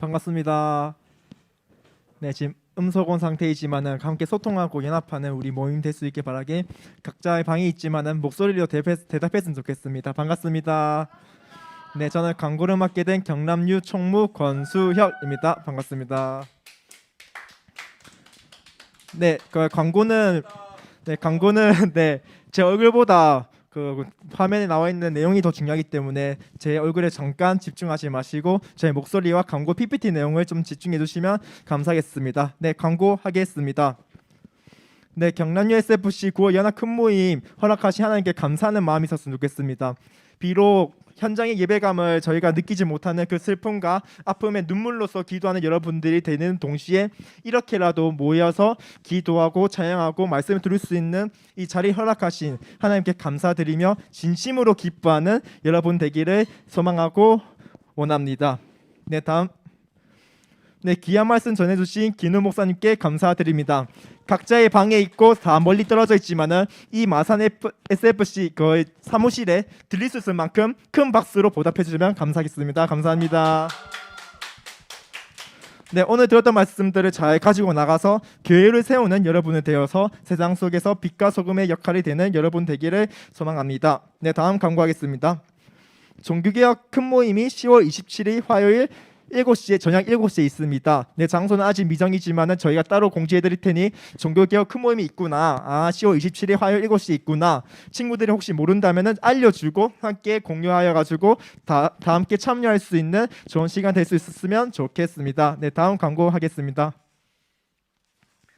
반갑습니다. 네, 지금 음소건 상태이지만은 함께 소통하고 연합하는 우리 모임 될 수 있게 바라게 각자의 방이 있지만은 목소리로 대답했으면 좋겠습니다. 반갑습니다. 네, 저는 광고를 맡게 된 경남유 총무 권수혁입니다. 반갑습니다. 네, 그 광고는 네, 제 얼굴보다 그 화면에 나와 있는 내용이 더 중요하기 때문에 제 얼굴에 잠깐 집중하지 마시고 제 목소리와 광고 PPT 내용을 좀 집중해 주시면 감사하겠습니다. 네, 광고하겠습니다. 네, 경남유 SFC 9월 연합 큰 모임 허락하신 하나님께 감사하는 마음이 있었으면 좋겠습니다. 비록 현장의 예배감을 저희가 느끼지 못하는 그 슬픔과 아픔의 눈물로서 기도하는 여러분들이 되는 동시에 이렇게라도 모여서 기도하고 찬양하고 말씀을 들을 수 있는 이 자리 허락하신 하나님께 감사드리며 진심으로 기뻐하는 여러분 되기를 소망하고 원합니다. 네, 다음. 네, 귀한 말씀 전해주신 김우 목사님께 감사드립니다. 각자의 방에 있고 다 멀리 떨어져 있지만은 이 마산 SFC 그 사무실에 들릴 수 있을 만큼 큰 박수로 보답해 주시면 감사하겠습니다. 감사합니다. 네, 오늘 들었던 말씀들을 잘 가지고 나가서 교회를 세우는 여러분이 되어서 세상 속에서 빛과 소금의 역할이 되는 여러분 되기를 소망합니다. 네, 다음 광고하겠습니다. 종교개혁 큰 모임이 10월 27일 화요일 7시에 저녁 7시에 있습니다. 네, 장소는 아직 미정이지만은 저희가 따로 공지해 드릴 테니 종교개혁 큰 모임이 있구나. 10월 27일 화요일 7시에 있구나. 친구들이 혹시 모른다면은 알려주고 함께 공유하여 가지고 다 함께 참여할 수 있는 좋은 시간 될 수 있었으면 좋겠습니다. 네, 다음 광고 하겠습니다.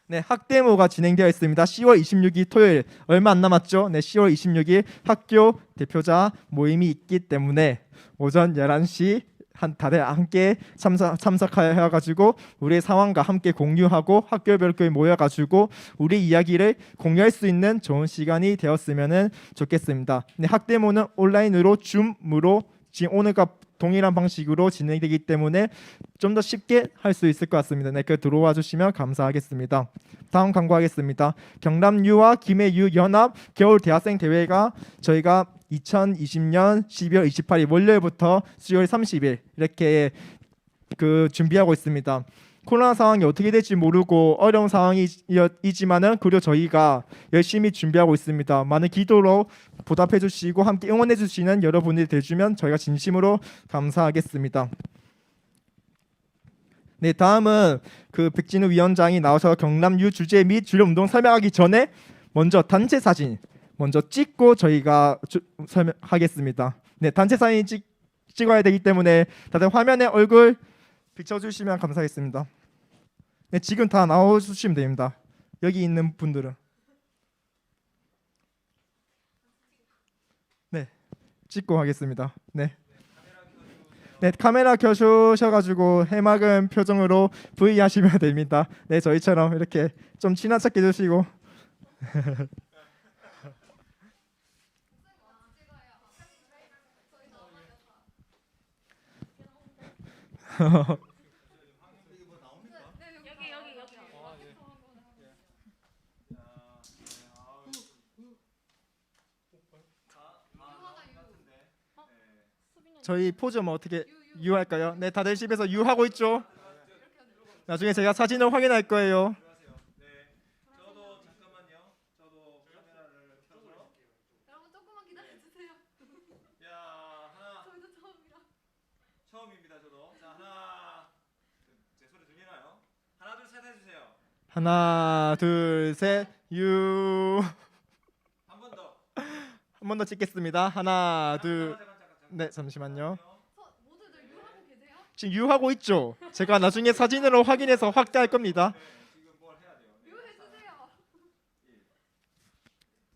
네, 학대모가 진행되어 있습니다. 10월 26일 토요일 얼마 안 남았죠? 네, 10월 26일 학교 대표자 모임이 있기 때문에 오전 11시 다들 함께 참석하여 가지고 우리의 상황과 함께 공유하고 학교별 교회 모여 가지고 우리 이야기를 공유할 수 있는 좋은 시간이 되었으면 좋겠습니다. 네, 학대모는 온라인으로 줌으로 지금 오늘과 동일한 방식으로 진행되기 때문에 좀 더 쉽게 할 수 있을 것 같습니다. 네, 그 들어와 주시면 감사하겠습니다. 다음 광고하겠습니다. 경남유와 김해유 연합 겨울 대학생 대회가 저희가 2020년 12월 28일 월요일부터 수요일 30일 이렇게 그 준비하고 있습니다. 코로나 상황이 어떻게 될지 모르고 어려운 상황이지만은 그리고 저희가 열심히 준비하고 있습니다. 많은 기도로 보답해 주시고 함께 응원해 주시는 여러분이 되주면 저희가 진심으로 감사하겠습니다. 네, 다음은 그 백진우 위원장이 나오셔서 경남유 주제 및 주력 운동 설명하기 전에 먼저 단체 사진 먼저 찍고 저희가 설명하겠습니다. 네, 단체 사진 찍어야 되기 때문에 다들 화면에 얼굴 비춰주시면 감사하겠습니다. 네, 지금 다 나와주시면 됩니다. 여기 있는 분들은 네, 찍고 하겠습니다. 네. 네, 카메라 켜주셔가지고 해맑은 표정으로 V 하시면 됩니다. 네, 저희처럼 이렇게 좀 친한 척 해주시고 저희 포즈 뭐 어떻게 유할까요? 네, 다들 집에서 유하고 있죠? 나중에 제가 사진을 확인할 거예요. 저도 잠깐만요. 저도 카메라를 켜서. 여러분 조금만 기다려주세요. 야, 하나. 저희도 처음이라. 처음입니다, 저도. 자, 하나. 제 소리 들리나요? 하나, 둘, 셋 해주세요. 하나, 둘, 셋, 유. 한 번 더. 한 번 더 찍겠습니다. 하나, 둘. 잠깐. 네, 잠시만요. 모두들 유하고 계세요? 지금 유하고 있죠? 제가 나중에 사진으로 확인해서 확대할 겁니다. 지금 뭘 해야 돼요? 네. 유해주세요.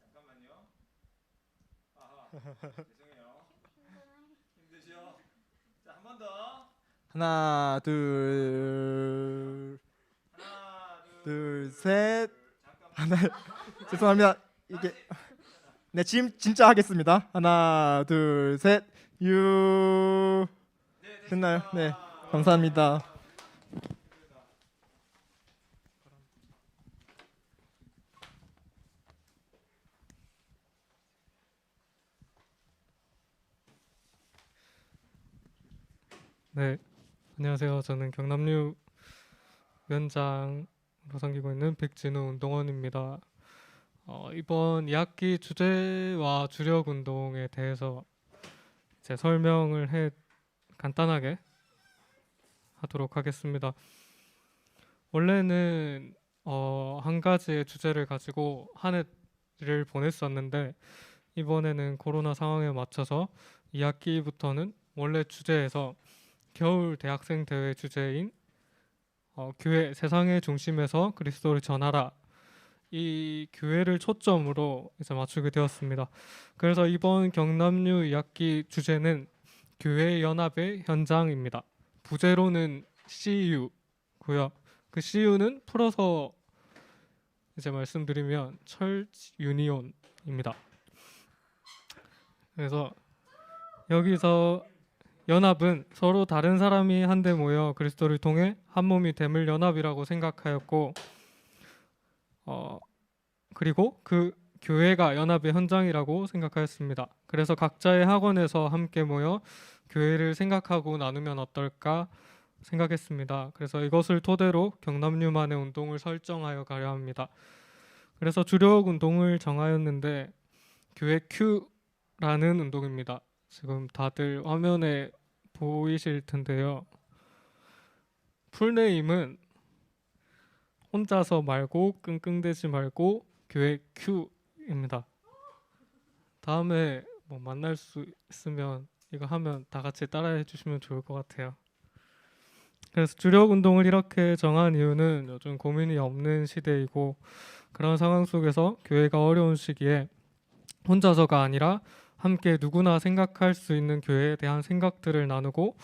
잠깐만요. 아하. 죄송해요. 힘드시죠? 자, 한 번 더. 하나, 둘, 하나, 둘, 셋. 잠깐만. 하나. 죄송합니다. 이게 네, 지금 진짜 하겠습니다. 하나, 둘, 셋. 유. 네, 됐나요? 네. 감사합니다. 네, 안녕하세요. 저는 경남류 위원장으로 섬기고 있는 백진우 운동원입니다. 이번 2학기 주제와 주력 운동에 대해서 제 설명을 간단하게 하도록 하겠습니다. 원래는 한 가지의 주제를 가지고 한 해를 보냈었는데 이번에는 코로나 상황에 맞춰서 2학기부터는 원래 주제에서 겨울 대학생 대회 주제인 교회 세상의 중심에서 그리스도를 전하라, 이 교회를 초점으로 이제 맞추게 되었습니다. 그래서 이번 경남류 2학기 주제는 교회 연합의 현장입니다. 부제로는 CU고요. 그 CU는 풀어서 이제 말씀드리면 철치 유니온입니다. 그래서 여기서 연합은 서로 다른 사람이 한데 모여 그리스도를 통해 한 몸이 됨을 연합이라고 생각하였고, 그리고 그 교회가 연합의 현장이라고 생각하였습니다. 그래서 각자의 학원에서 함께 모여 교회를 생각하고 나누면 어떨까 생각했습니다. 그래서 이것을 토대로 경남류만의 운동을 설정하여 가려 합니다. 그래서 주력 운동을 정하였는데 교회 Q라는 운동입니다. 지금 다들 화면에 보이실 텐데요. 풀네임은 혼자서 말고 끙끙대지 말고 교회 Q입니다. 다음에 뭐 만날 수 있으면 이거 하면 다 같이 따라해 주시면 좋을 것 같아요. 그래서 주력 운동을 이렇게 정한 이유는 요즘 고민이 없는 시대이고 그런 상황 속에서 교회가 어려운 시기에 혼자서가 아니라 함께 누구나 생각할 수 있는 교회에 대한 생각들을 나누고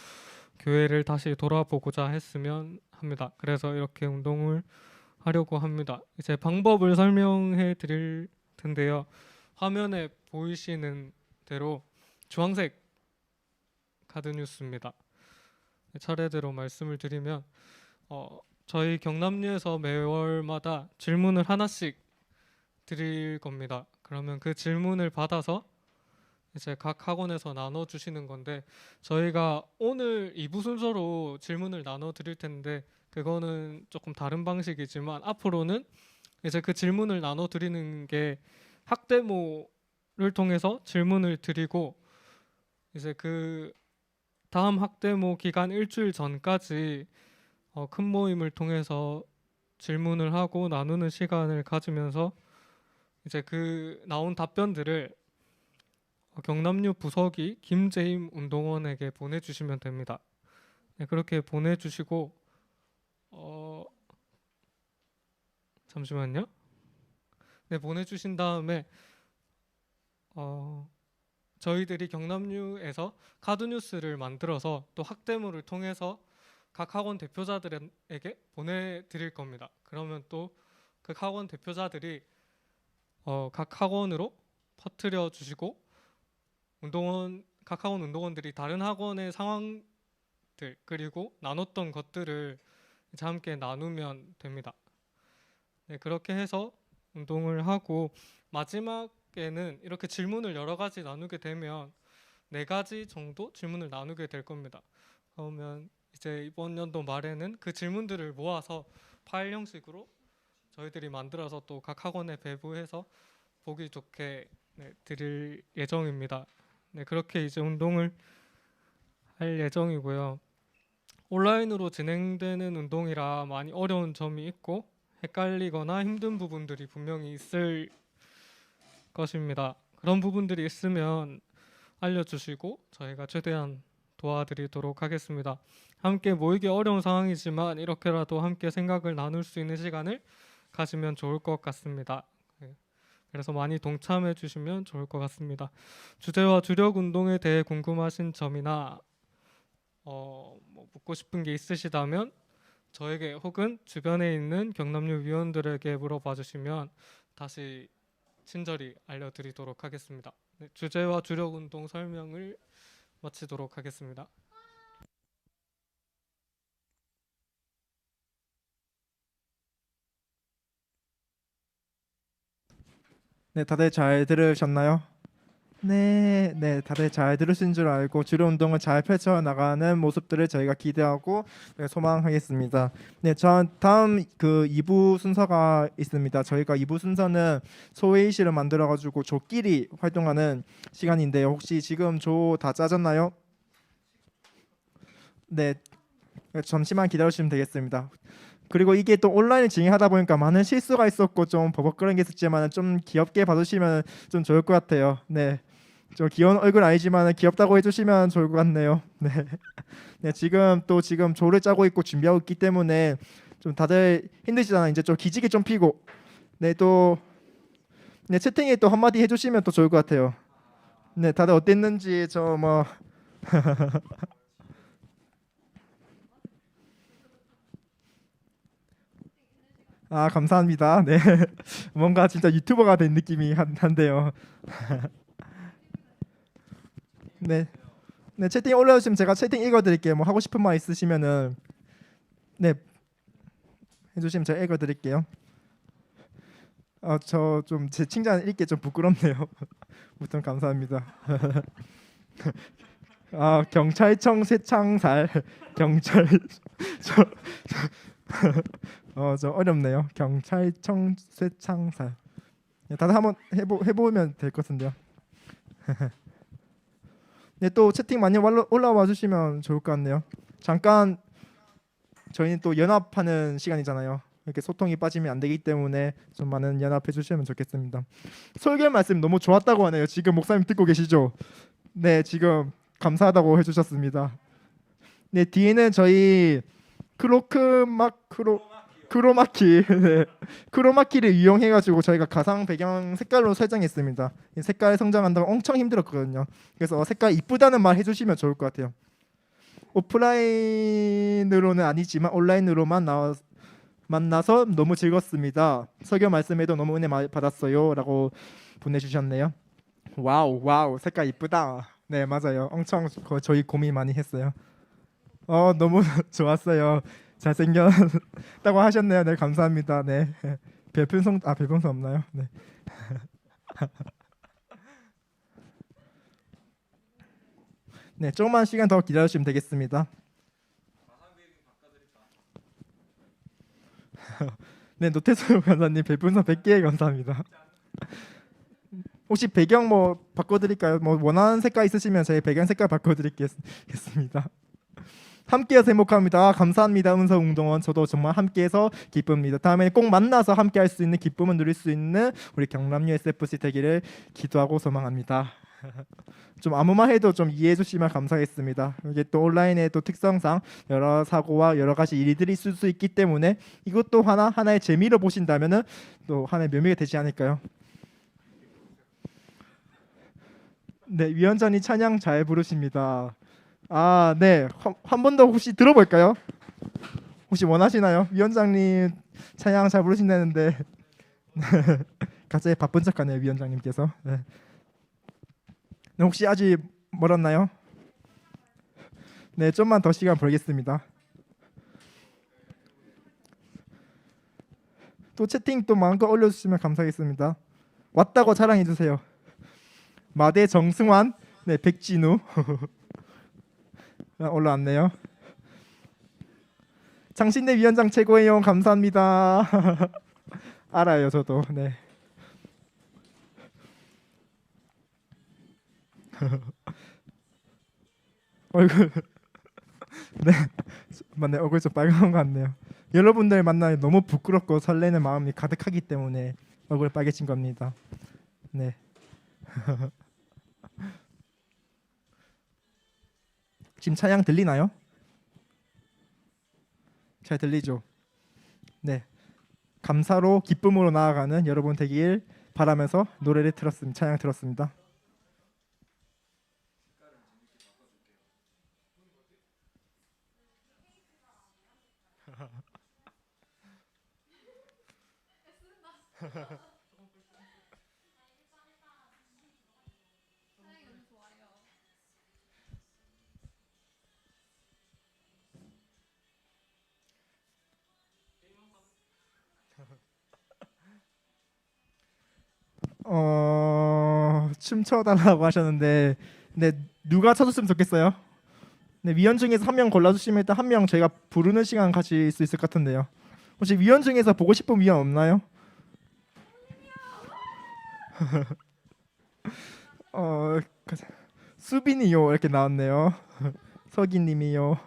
교회를 다시 돌아보고자 했으면 합니다. 그래서 이렇게 운동을 하려고 합니다. 이제 방법을 설명해 드릴 텐데요. 화면에 보이시는 대로 주황색 카드 뉴스입니다. 차례대로 말씀을 드리면 저희 경남류에서 매월마다 질문을 하나씩 드릴 겁니다. 그러면 그 질문을 받아서 이제 각 학원에서 나눠주시는 건데 저희가 오늘 2부 순서로 질문을 나눠 드릴 텐데 그거는 조금 다른 방식이지만 앞으로는 이제 그 질문을 나눠 드리는 게 학데모를 통해서 질문을 드리고 이제 그 다음 학데모 기간 일주일 전까지 큰 모임을 통해서 질문을 하고 나누는 시간을 가지면서 이제 그 나온 답변들을 경남류 부서기 김재임 운동원에게 보내주시면 됩니다. 네, 그렇게 보내주시고 잠시만요. 네, 보내주신 다음에 저희들이 경남류에서 카드뉴스를 만들어서 또 학데모를 통해서 각 학원 대표자들에게 보내드릴 겁니다. 그러면 또 그 학원 대표자들이 각 학원으로 퍼뜨려 주시고 각 학원 운동원들이 다른 학원의 상황들 그리고 나눴던 것들을 이제 함께 나누면 됩니다. 네, 그렇게 해서 운동을 하고 마지막에는 이렇게 질문을 여러 가지 나누게 되면 4가지 정도 질문을 나누게 될 겁니다. 그러면 이제 이번 연도 말에는 그 질문들을 모아서 파일 형식으로 저희들이 만들어서 또 각 학원에 배부해서 보기 좋게 드릴 예정입니다. 네, 그렇게 이제 운동을 할 예정이고요. 온라인으로 진행되는 운동이라 많이 어려운 점이 있고 헷갈리거나 힘든 부분들이 분명히 있을 것입니다. 그런 부분들이 있으면 알려주시고 저희가 최대한 도와드리도록 하겠습니다. 함께 모이기 어려운 상황이지만 이렇게라도 함께 생각을 나눌 수 있는 시간을 가지면 좋을 것 같습니다. 그래서 많이 동참해 주시면 좋을 것 같습니다. 주제와 주력 운동에 대해 궁금하신 점이나 뭐 묻고 싶은 게 있으시다면 저에게 혹은 주변에 있는 경남류 위원들에게 물어봐 주시면 다시 친절히 알려드리도록 하겠습니다. 네, 주제와 주력 운동 설명을 마치도록 하겠습니다. 네, 다들 잘 들으셨나요? 네, 네, 다들 잘 들으신 줄 알고 주로 운동을 잘 펼쳐 나가는 모습들을 저희가 기대하고 네, 소망하겠습니다. 네, 전 다음 그 2부 순서가 있습니다. 저희가 2부 순서는 소회의실을 만들어 가지고 조끼리 활동하는 시간인데요. 혹시 지금 조 다 짜졌나요? 네, 잠시만 기다려 주시면 되겠습니다. 그리고 이게 또 온라인을 진행하다 보니까 많은 실수가 있었고 좀 버벅거리는 게 있었지만 좀 귀엽게 봐주시면 좀 좋을 것 같아요. 네, 저 귀여운 얼굴 아니지만 귀엽다고 해주시면 좋을 것 같네요. 네, 네 지금 조를 짜고 있고 준비하고 있기 때문에 좀 다들 힘드시잖아요. 이제 좀 기지개 좀 피고 네, 채팅에 또 한마디 해주시면 또 좋을 것 같아요. 네, 다들 어땠는지 저뭐 아, 감사합니다. 네. 뭔가 진짜 유튜버가 된 느낌이 한데요. 네. 네, 채팅 올려주시면 제가 채팅 읽어드릴게요. 뭐 하고 싶은 말 있으시면은 네 해주시면 제가 읽어드릴게요. 저 좀 제 칭찬 읽기 좀 부끄럽네요. 우선 감사합니다. 경찰청 쇠창살 경찰 저 어렵네요. 경찰청 쇠창살. 네, 다들 한번 해보면 될 것 같은데요. 네, 또 채팅 많이 올라와 주시면 좋을 것 같네요. 잠깐 저희는 또 연합하는 시간이잖아요. 이렇게 소통이 빠지면 안 되기 때문에 좀 많은 연합해 주시면 좋겠습니다. 설교 말씀 너무 좋았다고 하네요. 지금 목사님 듣고 계시죠? 네, 지금 감사하다고 해주셨습니다. 네, 뒤에는 저희 크로마키 네. 크로마키를 이용해가지고 저희가 가상 배경 색깔로 설정했습니다. 이 색깔 성장한다고 엄청 힘들었거든요. 그래서 색깔 이쁘다는 말 해주시면 좋을 것 같아요. 오프라인으로는 아니지만 온라인으로만 만나서 너무 즐겁습니다. 설교 말씀에도 너무 은혜 많이 받았어요라고 보내주셨네요. 와우 색깔 이쁘다. 네, 맞아요. 엄청 저희 고민 많이 했어요. 너무 좋았어요. 잘생겼다고 하셨네요. 네, 감사합니다. 네. 별풍선 없나요? 네. 네, 조금만 시간 더 기다려주시면 되겠습니다. 네, 노태수 간사님 별풍선 100개 감사합니다. 혹시 배경 뭐 바꿔드릴까요? 뭐 원하는 색깔 있으시면 저희 배경 색깔 바꿔드리겠습니다. 함께해서 행복합니다. 감사합니다. 음성운동원 저도 정말 함께해서 기쁩니다. 다음에 꼭 만나서 함께할 수 있는 기쁨을 누릴 수 있는 우리 경남유 SFC 되기를 기도하고 소망합니다. 좀 아무만 해도 좀 이해해 주시면 감사하겠습니다. 이게 또 온라인의 또 특성상 여러 사고와 여러 가지 일들이 있을 수 있기 때문에 이것도 하나의 재미로 보신다면은 또 하나의 묘미가 되지 않을까요? 네, 위원장님 찬양 잘 부르십니다. 네. 한 번 더 혹시 들어볼까요? 혹시 원하시나요? 위원장님 찬양 잘 부르신다는데 갑자기 바쁜 척하네요, 위원장님께서. 네. 혹시 아직 멀었나요? 네, 좀만 더 시간 벌겠습니다. 또 채팅 또 마음껏 올려주시면 감사하겠습니다. 왔다고 자랑해 주세요. 마대 정승환, 네, 백진우 올라왔네요. 장신대 위원장 최고예요. 감사합니다. 알아요, 저도. 네. 얼굴 네, 맞네. 얼굴 좀 빨간 것 같네요. 여러분들 만나 너무 부끄럽고 설레는 마음이 가득하기 때문에 얼굴 빨개진 겁니다. 네. 지금 찬양 들리나요? 잘 들리죠? 네. 감사로 기쁨으로 나아가는 여러분 되길 바라면서 노래를 틀었습니다. 찬양 들었습니다. 춤춰달라고 하셨는데, 네, 누가 쳐줬으면 좋겠어요? 네, 위원 중에서 한 명 골라주시면 일단 한 명 저희가 부르는 시간 가질 수 있을 것 같은데요. 혹시 위원 중에서 보고 싶은 위원 없나요? 수빈이요 이렇게 나왔네요. 서기님이요.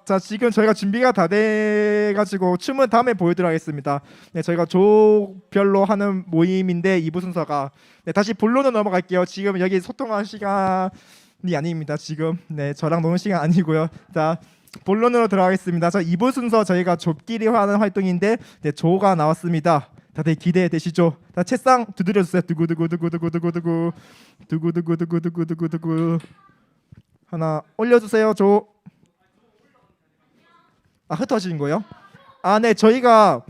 자 지금 저희가 준비가 다 돼가지고 춤은 다음에 보여드리도록 하겠습니다. 네, 저희가 조별로 하는 모임인데 2부 순서가 다시 본론으로 넘어갈게요. 지금 여기 소통할 시간이 아닙니다. 지금 저랑 노는 시간 아니고요. 자 본론으로 들어가겠습니다. 자 2부 순서 저희가 좁끼리 하는 활동인데 조가 나왔습니다. 다들 기대되시죠? 자 채상 두드려주세요. 두구두구두구두구두구두구 두구두구두구두구두구 하나 올려주세요. 조. 흩어지는 거요? 네 저희가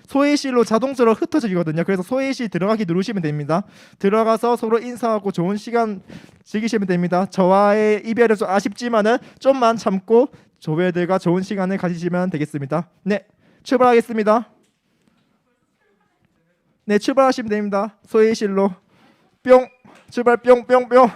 소회실로 자동적으로 흩어지거든요. 그래서 소회실 들어가기 누르시면 됩니다. 들어가서 서로 인사하고 좋은 시간 즐기시면 됩니다. 저와의 이별은 좀 아쉽지만은 좀만 참고 조배들과 좋은 시간을 가지시면 되겠습니다. 네 출발하겠습니다. 네 출발하시면 됩니다. 소회실로 뿅 출발 뿅뿅뿅.